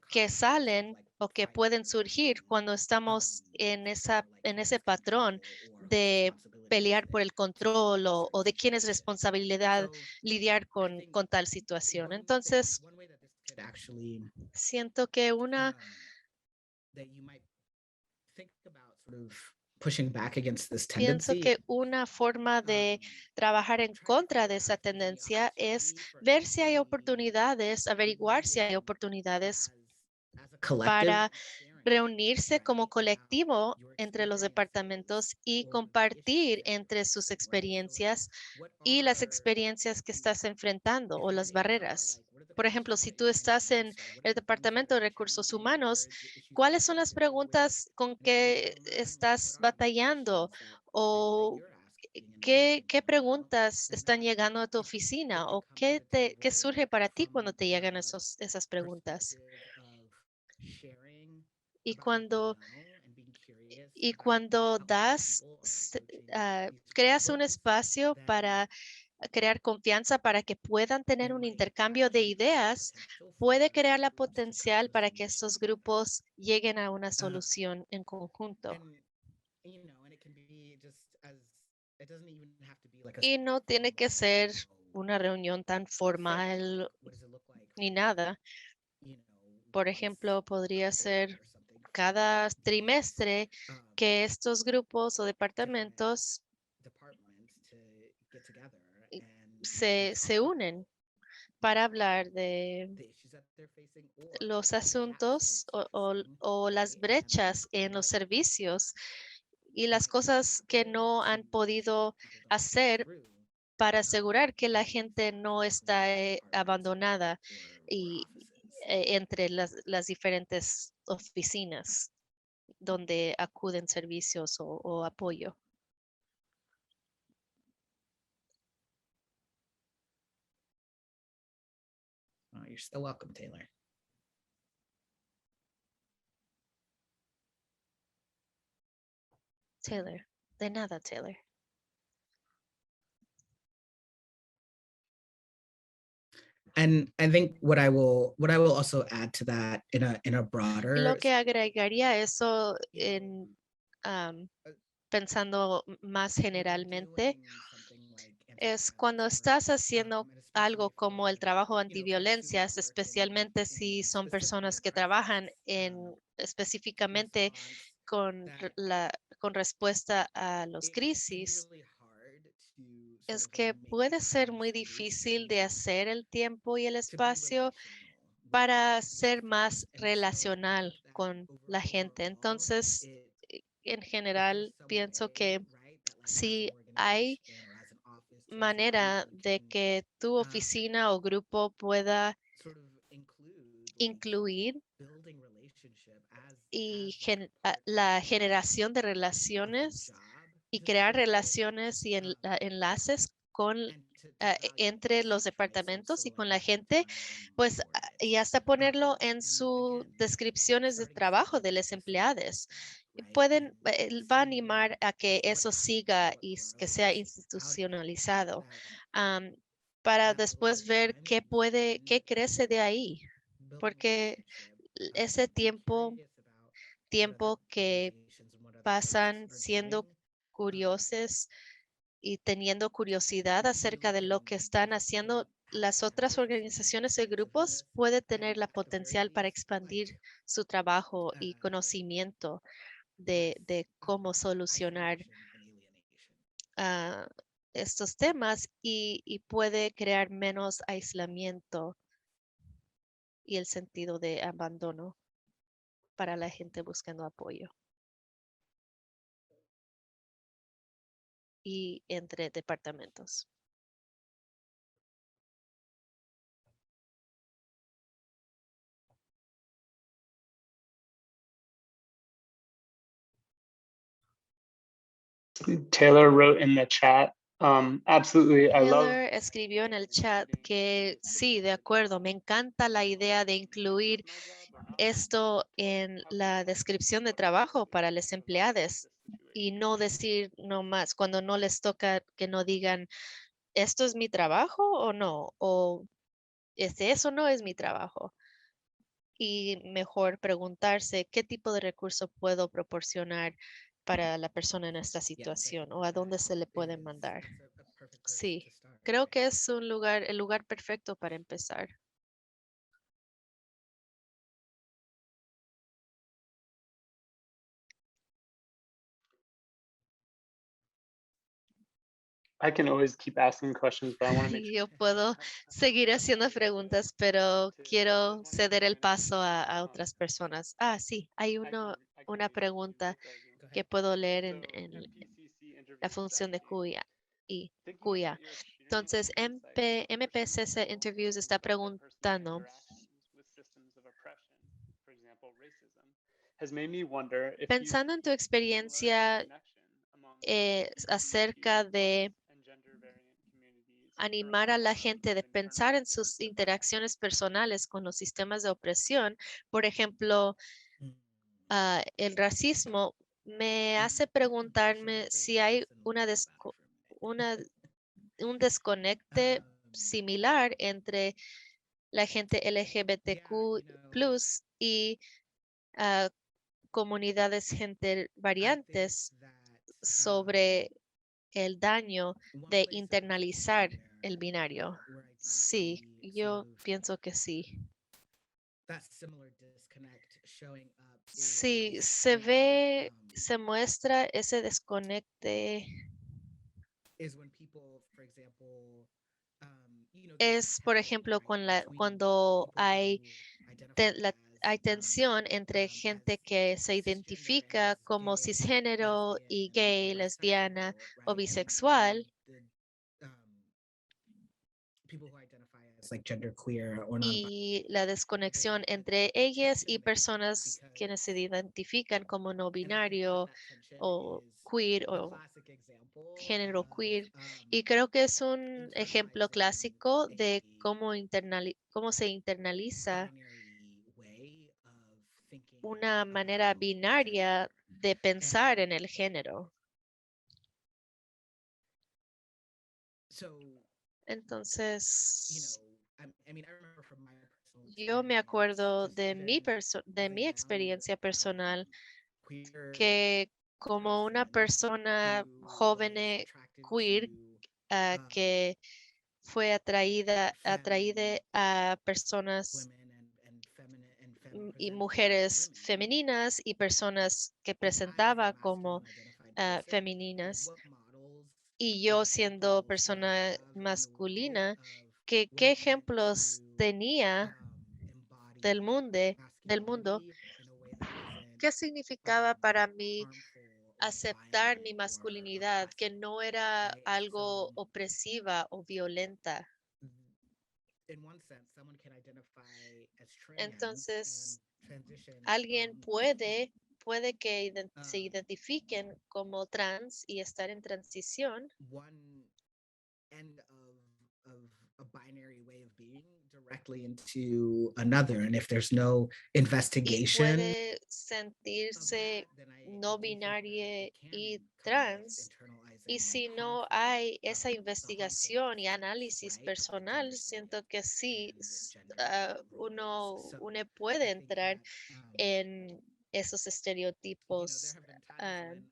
que salen o que pueden surgir cuando estamos en ese patrón de pelear por el control o de quién es responsabilidad lidiar con tal situación. Entonces, siento que pienso que una forma de trabajar en contra de esa tendencia es ver si hay oportunidades, averiguar si hay oportunidades para reunirse como colectivo entre los departamentos y compartir entre sus experiencias y las experiencias que estás enfrentando o las barreras. Por ejemplo, si tú estás en el Departamento de Recursos Humanos, ¿cuáles son las preguntas con que estás batallando? ¿O qué preguntas están llegando a tu oficina? ¿O qué surge para ti cuando te llegan esas preguntas? Y cuando creas un espacio para crear confianza para que puedan tener un intercambio de ideas, puede crear la potencial para que estos grupos lleguen a una solución en conjunto. Y no tiene que ser una reunión tan formal ni nada. Por ejemplo, podría ser cada trimestre que estos grupos o departamentos se unen para hablar de los asuntos o las brechas en los servicios y las cosas que no han podido hacer para asegurar que la gente no está abandonada y entre las diferentes oficinas donde acuden servicios o apoyo. You're still welcome, Taylor. Taylor, de nada, Taylor. And I think what I will also add to that in a broader Lo que agregaría eso pensando más generalmente es cuando estás haciendo algo como el trabajo antiviolencias, especialmente si son personas que trabajan específicamente con respuesta a los crisis, es que puede ser muy difícil de hacer el tiempo y el espacio para ser más relacional con la gente. Entonces, en general, pienso que si hay manera de que tu oficina o grupo pueda incluir la generación de relaciones y crear relaciones y enlaces entre los departamentos y con la gente, pues y hasta ponerlo en sus descripciones de trabajo de los empleados. Va a animar a que eso siga y que sea institucionalizado para después ver qué crece de ahí, porque ese tiempo que pasan siendo curiosos y teniendo curiosidad acerca de lo que están haciendo las otras organizaciones y grupos, puede tener la potencial para expandir su trabajo y conocimiento de cómo solucionar estos temas y puede crear menos aislamiento y el sentido de abandono para la gente buscando apoyo y entre departamentos. Taylor wrote in the chat, absolutely, I love Taylor escribió en el chat que sí, de acuerdo, me encanta la idea de incluir esto en la descripción de trabajo para los empleados y no decir nomás cuando no les toca que no digan esto es mi trabajo o no, o eso no es mi trabajo. Y mejor preguntarse qué tipo de recurso puedo proporcionar para la persona en esta situación o a dónde se le puede mandar. Sí, creo que es el lugar perfecto para empezar. I can always keep asking questions, but I want to make Yo puedo seguir haciendo preguntas, pero quiero ceder el paso a otras personas. Ah, sí, hay una pregunta que puedo leer en la función de QIA. QIA. Entonces, MPCC Interviews está preguntando, pensando en tu experiencia acerca de animar a la gente de pensar en sus interacciones personales con los sistemas de opresión, por ejemplo, el racismo, me hace preguntarme si hay un desconecte similar entre la gente LGBTQ y comunidades gente variantes sobre el daño de internalizar el binario. Sí, yo pienso que sí. Sí, se muestra ese desconecte. Es, por ejemplo, cuando hay tensión entre gente que se identifica como cisgénero y gay, lesbiana o bisexual y la desconexión entre ellas y personas quienes se identifican como no binario o queer o género queer. Y creo que es un ejemplo clásico de cómo se internaliza una manera binaria de pensar en el género. Entonces, yo me acuerdo de mi experiencia personal que como una persona joven queer que fue atraída a personas y mujeres femeninas y personas que presentaba como femeninas y yo siendo persona masculina, ¿qué ejemplos tenía del mundo? ¿Qué significaba para mí aceptar mi masculinidad, que no era algo opresiva o violenta? Entonces, alguien puede que se identifiquen como trans y estar en transición y puede sentirse no binario y trans. Y si no hay esa investigación y análisis personal, siento que sí, uno puede entrar en esos estereotipos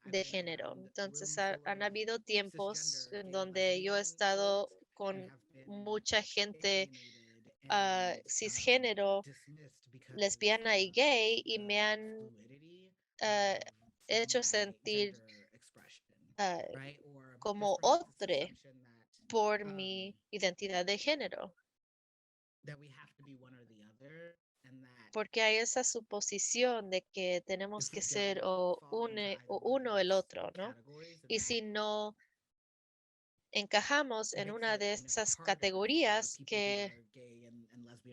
de género. Entonces, han habido tiempos en donde yo he estado con mucha gente cisgénero, lesbiana y gay y me han hecho sentir como otro otro por mi identidad de género, porque hay esa suposición de que tenemos que ser o uno o el otro, ¿no? Y si no encajamos en una de esas categorías, que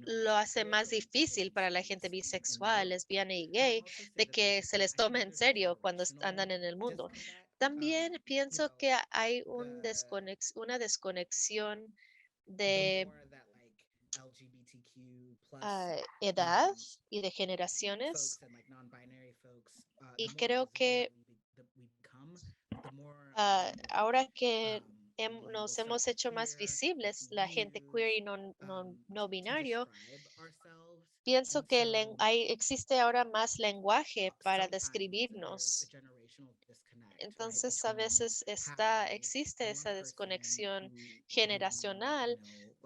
lo hace más difícil para la gente bisexual, lesbiana y gay de que se les tome en serio cuando andan en el mundo. También pienso que hay una desconexión de edad y de generaciones. Y creo que ahora que nos hemos hecho más visibles, la gente queer y no binario, pienso que existe ahora más lenguaje para describirnos. Entonces, a veces existe esa desconexión generacional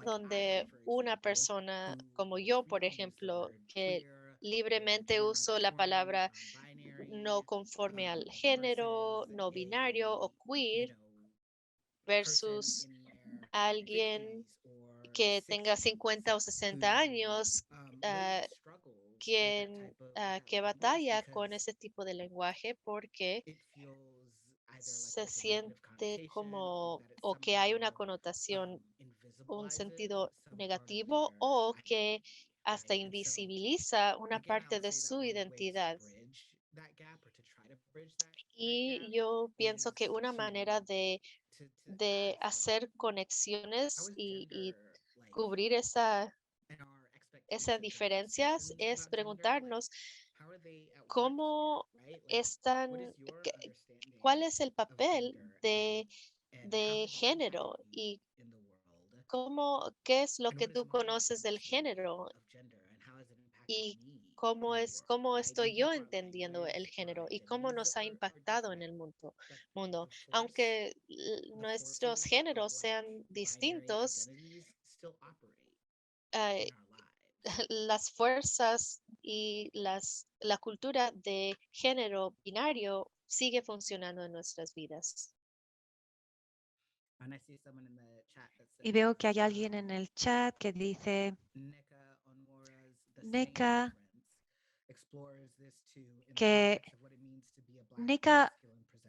donde una persona como yo, por ejemplo, que libremente uso la palabra no conforme al género, no binario o queer, versus alguien que tenga 50 o 60 años, que batalla con ese tipo de lenguaje porque se siente como o que hay una connotación, un sentido negativo, o que hasta invisibiliza una parte de su identidad. Y yo pienso que una manera de hacer conexiones y cubrir esas diferencias es preguntarnos cómo están, cuál es el papel de género y qué es lo que tú conoces del género y cómo estoy yo entendiendo el género y cómo nos ha impactado en el mundo. Aunque nuestros géneros sean distintos, eh, las fuerzas y la cultura de género binario sigue funcionando en nuestras vidas. Y veo que hay alguien en el chat que dice, Neka, que Neka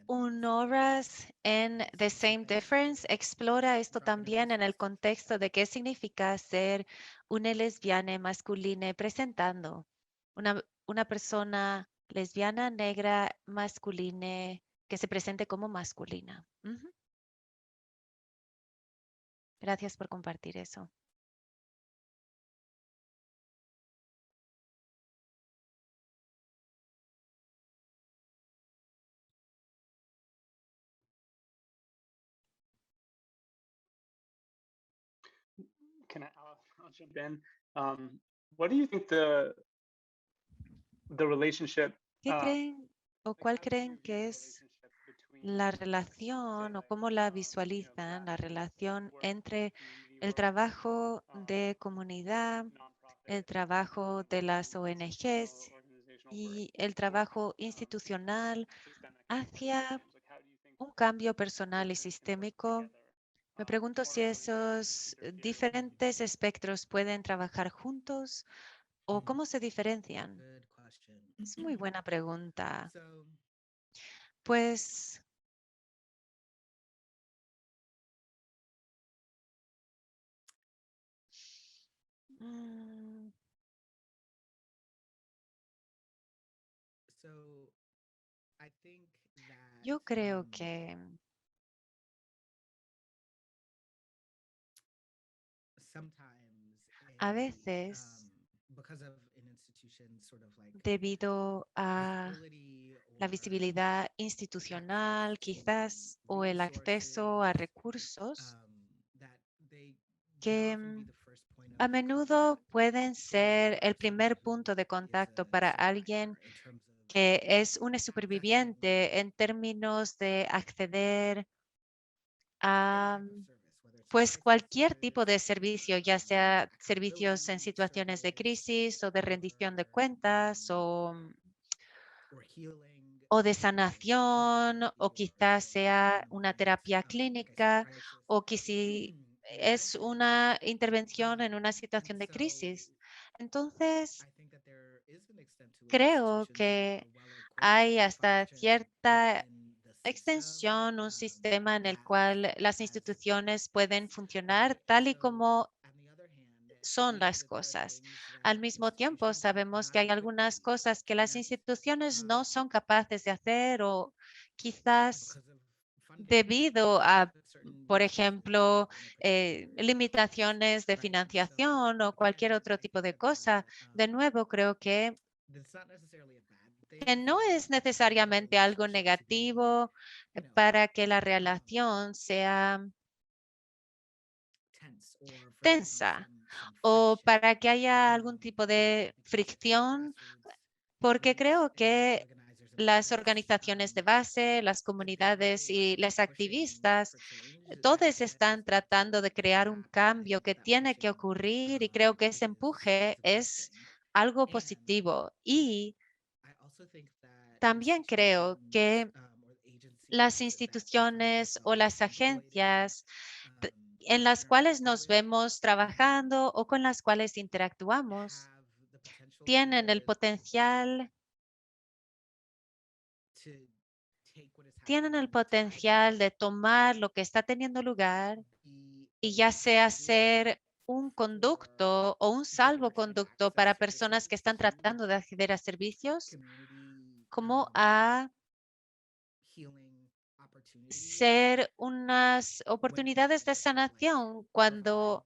Unoras en The Same Difference explora esto también en el contexto de qué significa ser una lesbiana masculina presentando una persona lesbiana, negra, masculina, que se presente como masculina. Gracias por compartir eso. I'll jump in. What do you think the relationship? ¿Qué creen o cuál creen que es la relación o cómo la visualizan, la relación entre el trabajo de comunidad, el trabajo de las ONGs y el trabajo institucional hacia un cambio personal y sistémico? Me pregunto si esos diferentes espectros pueden trabajar juntos o cómo se diferencian. Es muy buena pregunta. Pues yo creo que a veces, debido a la visibilidad institucional, quizás, o el acceso a recursos, que a menudo pueden ser el primer punto de contacto para alguien que es un superviviente en términos de acceder a pues cualquier tipo de servicio, ya sea servicios en situaciones de crisis o de rendición de cuentas o o de sanación, o quizás sea una terapia clínica, o que si es una intervención en una situación de crisis. Entonces, creo que hay hasta cierta extensión, un sistema en el cual las instituciones pueden funcionar tal y como son las cosas. Al mismo tiempo, sabemos que hay algunas cosas que las instituciones no son capaces de hacer o quizás debido a, por ejemplo, limitaciones de financiación o cualquier otro tipo de cosa. De nuevo, creo que no es necesariamente algo negativo para que la relación sea tensa o para que haya algún tipo de fricción, porque creo que las organizaciones de base, las comunidades y los activistas, todos están tratando de crear un cambio que tiene que ocurrir y creo que ese empuje es algo positivo. Y también creo que las instituciones o las agencias en las cuales nos vemos trabajando o con las cuales interactuamos tienen el potencial de tomar lo que está teniendo lugar y ya sea ser un conducto o un salvoconducto para personas que están tratando de acceder a servicios, como a ser unas oportunidades de sanación cuando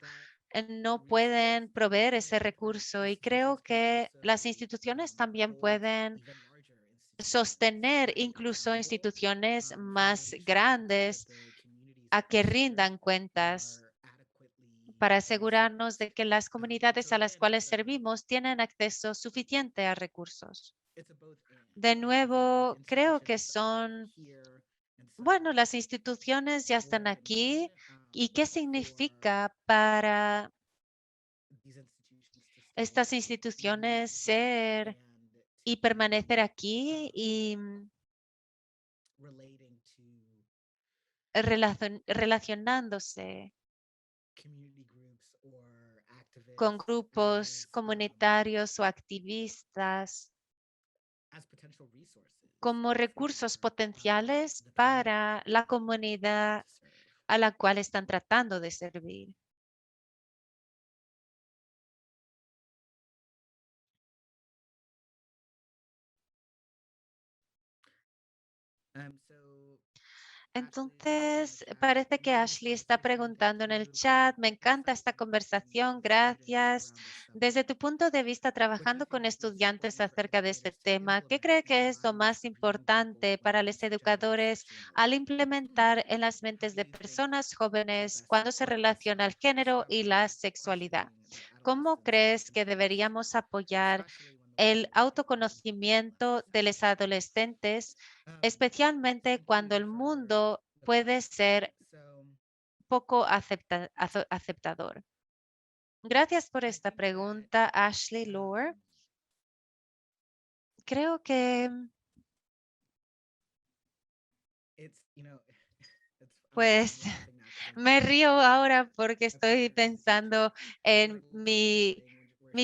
no pueden proveer ese recurso. Y creo que las instituciones también pueden sostener incluso instituciones más grandes a que rindan cuentas para asegurarnos de que las comunidades a las cuales servimos tienen acceso suficiente a recursos. De nuevo, creo que son, bueno, las instituciones ya están aquí. ¿Y qué significa para estas instituciones ser y permanecer aquí y relacionándose con grupos comunitarios o activistas como recursos potenciales para la comunidad a la cual están tratando de servir? Entonces, parece que Ashley está preguntando en el chat, me encanta esta conversación, gracias. Desde tu punto de vista, trabajando con estudiantes acerca de este tema, ¿qué cree que es lo más importante para los educadores al implementar en las mentes de personas jóvenes cuando se relaciona el género y la sexualidad? ¿Cómo crees que deberíamos apoyar el autoconocimiento de los adolescentes, especialmente cuando el mundo puede ser poco aceptador? Gracias por esta pregunta, Ashley Lohr. Creo que, pues, me río ahora porque estoy pensando en mi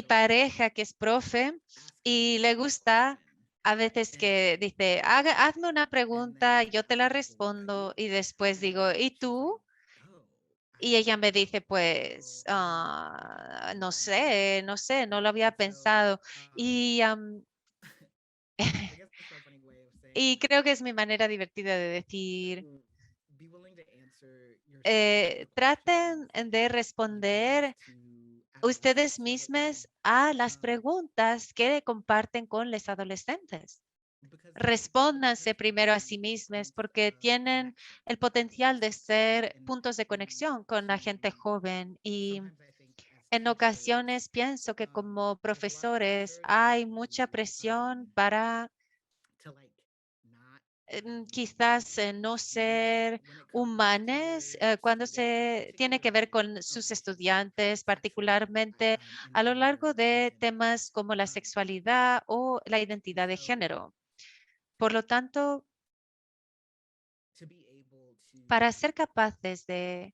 pareja que es profe y le gusta a veces que dice, hazme una pregunta, yo te la respondo y después digo, ¿y tú? Y ella me dice, pues, no sé, no lo había pensado. Y, y creo que es mi manera divertida de decir, traten de responder ustedes mismos a las preguntas que comparten con los adolescentes. Respóndanse primero a sí mismos porque tienen el potencial de ser puntos de conexión con la gente joven y en ocasiones pienso que como profesores hay mucha presión para quizás no ser humanos cuando se tiene que ver con sus estudiantes, particularmente a lo largo de temas como la sexualidad o la identidad de género. Por lo tanto, para ser capaces de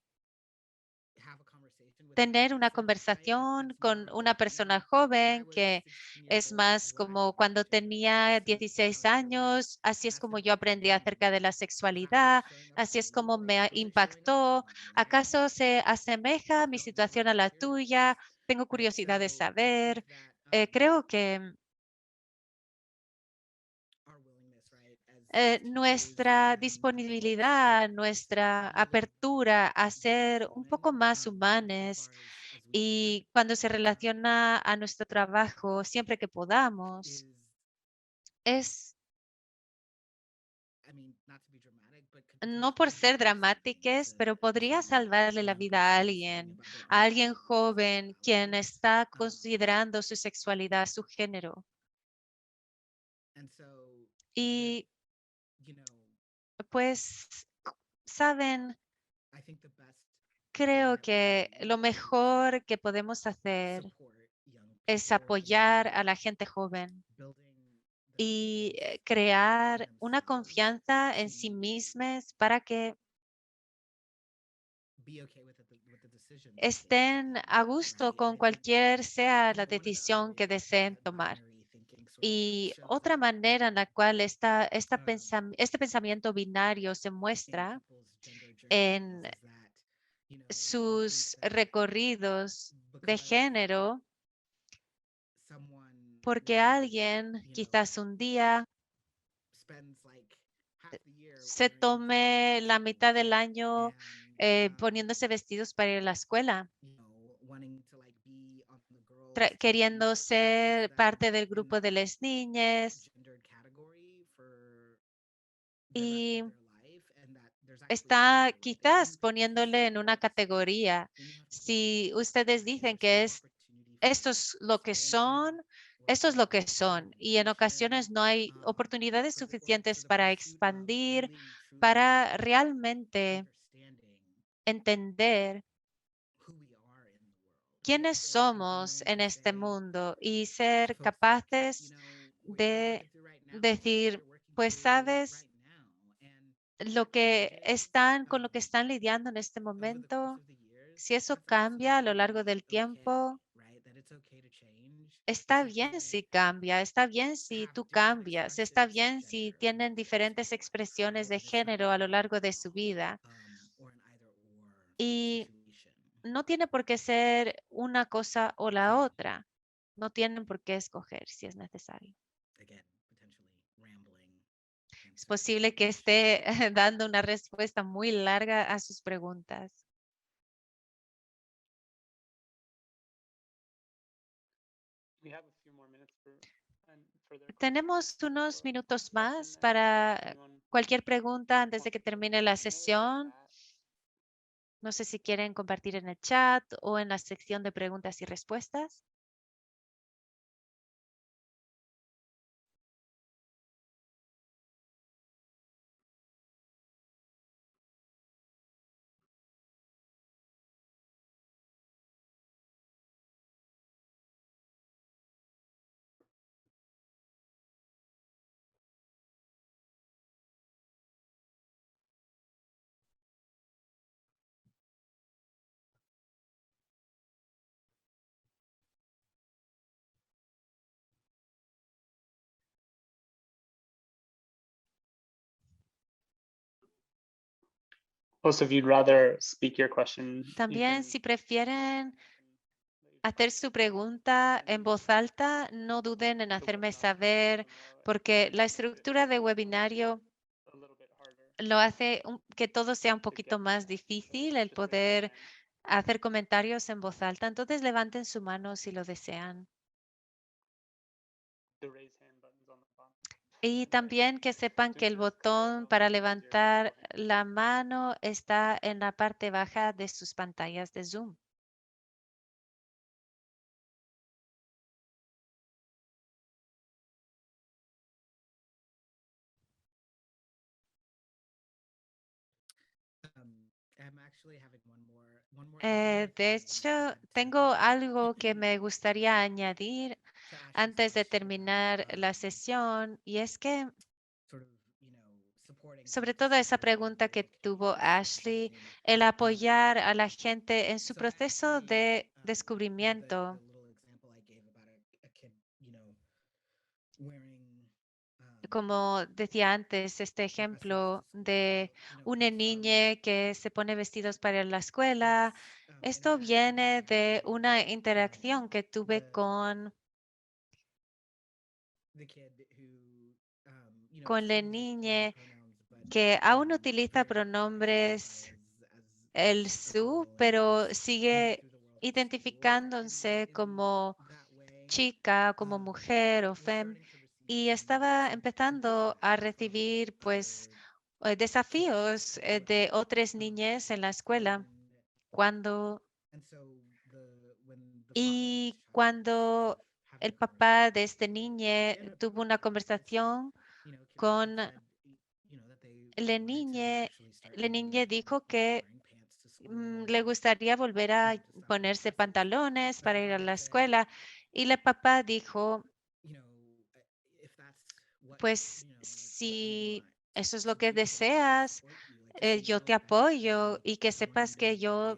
tener una conversación con una persona joven que es más como cuando tenía 16 años, así es como yo aprendí acerca de la sexualidad, así es como me impactó. ¿Acaso se asemeja mi situación a la tuya? Tengo curiosidad de saber. Creo que nuestra disponibilidad, nuestra apertura a ser un poco más humanos y cuando se relaciona a nuestro trabajo, siempre que podamos, es no por ser dramáticas, pero podría salvarle la vida a alguien joven quien está considerando su sexualidad, su género. Y pues, saben, creo que lo mejor que podemos hacer es apoyar a la gente joven y crear una confianza en sí mismas para que estén a gusto con cualquier sea la decisión que deseen tomar. Y otra manera en la cual este pensamiento binario se muestra en sus recorridos de género, porque alguien quizás un día se tome la mitad del año poniéndose vestidos para ir a la escuela, queriendo ser parte del grupo de las niñas y está quizás poniéndole en una categoría. Si ustedes dicen que esto es lo que son, esto es lo que son. Y en ocasiones no hay oportunidades suficientes para expandir, para realmente entender quiénes somos en este mundo y ser capaces de decir, pues sabes, con lo que están lidiando en este momento, si eso cambia a lo largo del tiempo, está bien si cambia, está bien si tú cambias, está bien si tienen diferentes expresiones de género a lo largo de su vida. Y no tiene por qué ser una cosa o la otra. No tienen por qué escoger si es necesario. Es posible que esté dando una respuesta muy larga a sus preguntas. Tenemos unos minutos más para cualquier pregunta antes de que termine la sesión. No sé si quieren compartir en el chat o en la sección de preguntas y respuestas. Also, if you'd rather speak your question, También, si prefieren hacer su pregunta en voz alta, no duden en hacerme saber, porque la estructura de webinario lo hace que todo sea un poquito más difícil, el poder hacer comentarios en voz alta. Entonces, levanten su mano si lo desean. Y también que sepan que el botón para levantar la mano está en la parte baja de sus pantallas de Zoom. De hecho, tengo algo que me gustaría añadir antes de terminar la sesión, y es que sobre todo esa pregunta que tuvo Ashley, el apoyar a la gente en su proceso de descubrimiento. Como decía antes, este ejemplo de una niña que se pone vestidos para ir a la escuela, esto viene de una interacción que tuve con la niña que aún utiliza pronombres el su, pero sigue identificándose como chica, como mujer o fem, y estaba empezando a recibir pues desafíos de otras niñas en la escuela cuando el papá de este niña tuvo una conversación con la niña dijo que le gustaría volver a ponerse pantalones para ir a la escuela, y el papá dijo, pues si eso es lo que deseas, yo te apoyo, y que sepas que yo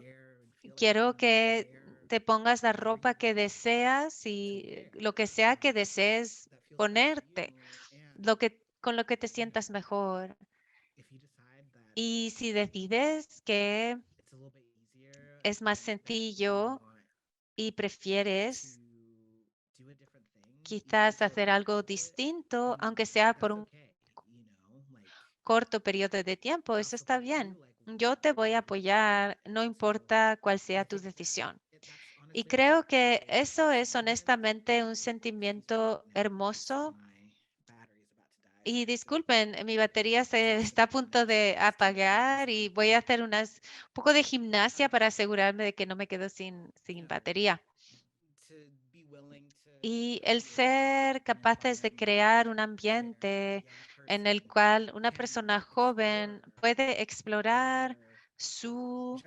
quiero que te pongas la ropa que deseas y lo que sea que desees ponerte, con lo que te sientas mejor. Y si decides que es más sencillo y prefieres quizás hacer algo distinto, aunque sea por un corto periodo de tiempo, eso está bien. Yo te voy a apoyar, no importa cuál sea tu decisión. Y creo que eso es honestamente un sentimiento hermoso. Y disculpen, mi batería se está a punto de apagar y voy a hacer un poco de gimnasia para asegurarme de que no me quedo sin batería. Y el ser capaces de crear un ambiente en el cual una persona joven puede explorar su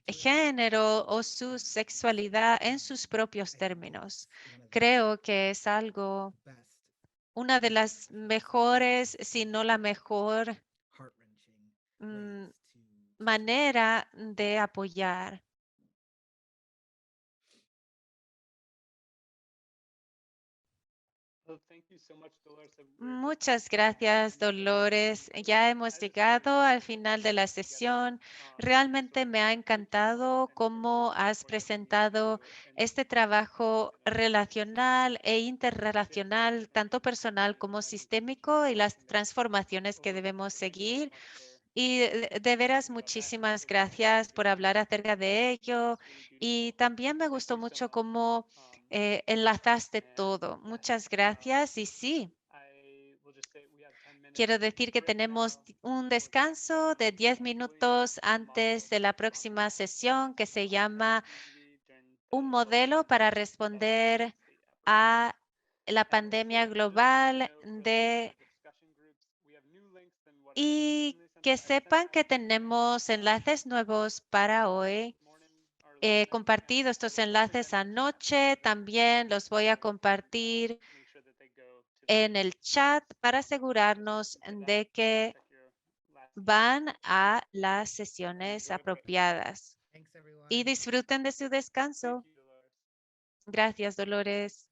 género o su sexualidad en sus propios términos. Creo que es una de las mejores, si no la mejor manera de apoyar. Muchas gracias, Dolores. Ya hemos llegado al final de la sesión. Realmente me ha encantado cómo has presentado este trabajo relacional e interrelacional, tanto personal como sistémico, y las transformaciones que debemos seguir. Y de veras, muchísimas gracias por hablar acerca de ello. Y también me gustó mucho cómo enlazaste todo. Muchas gracias. Y sí, quiero decir que tenemos un descanso de 10 minutos antes de la próxima sesión, que se llama Un modelo para responder a la pandemia global y que sepan que tenemos enlaces nuevos para hoy. He compartido estos enlaces anoche, también los voy a compartir en el chat para asegurarnos de que van a las sesiones apropiadas. Y disfruten de su descanso. Gracias, Dolores.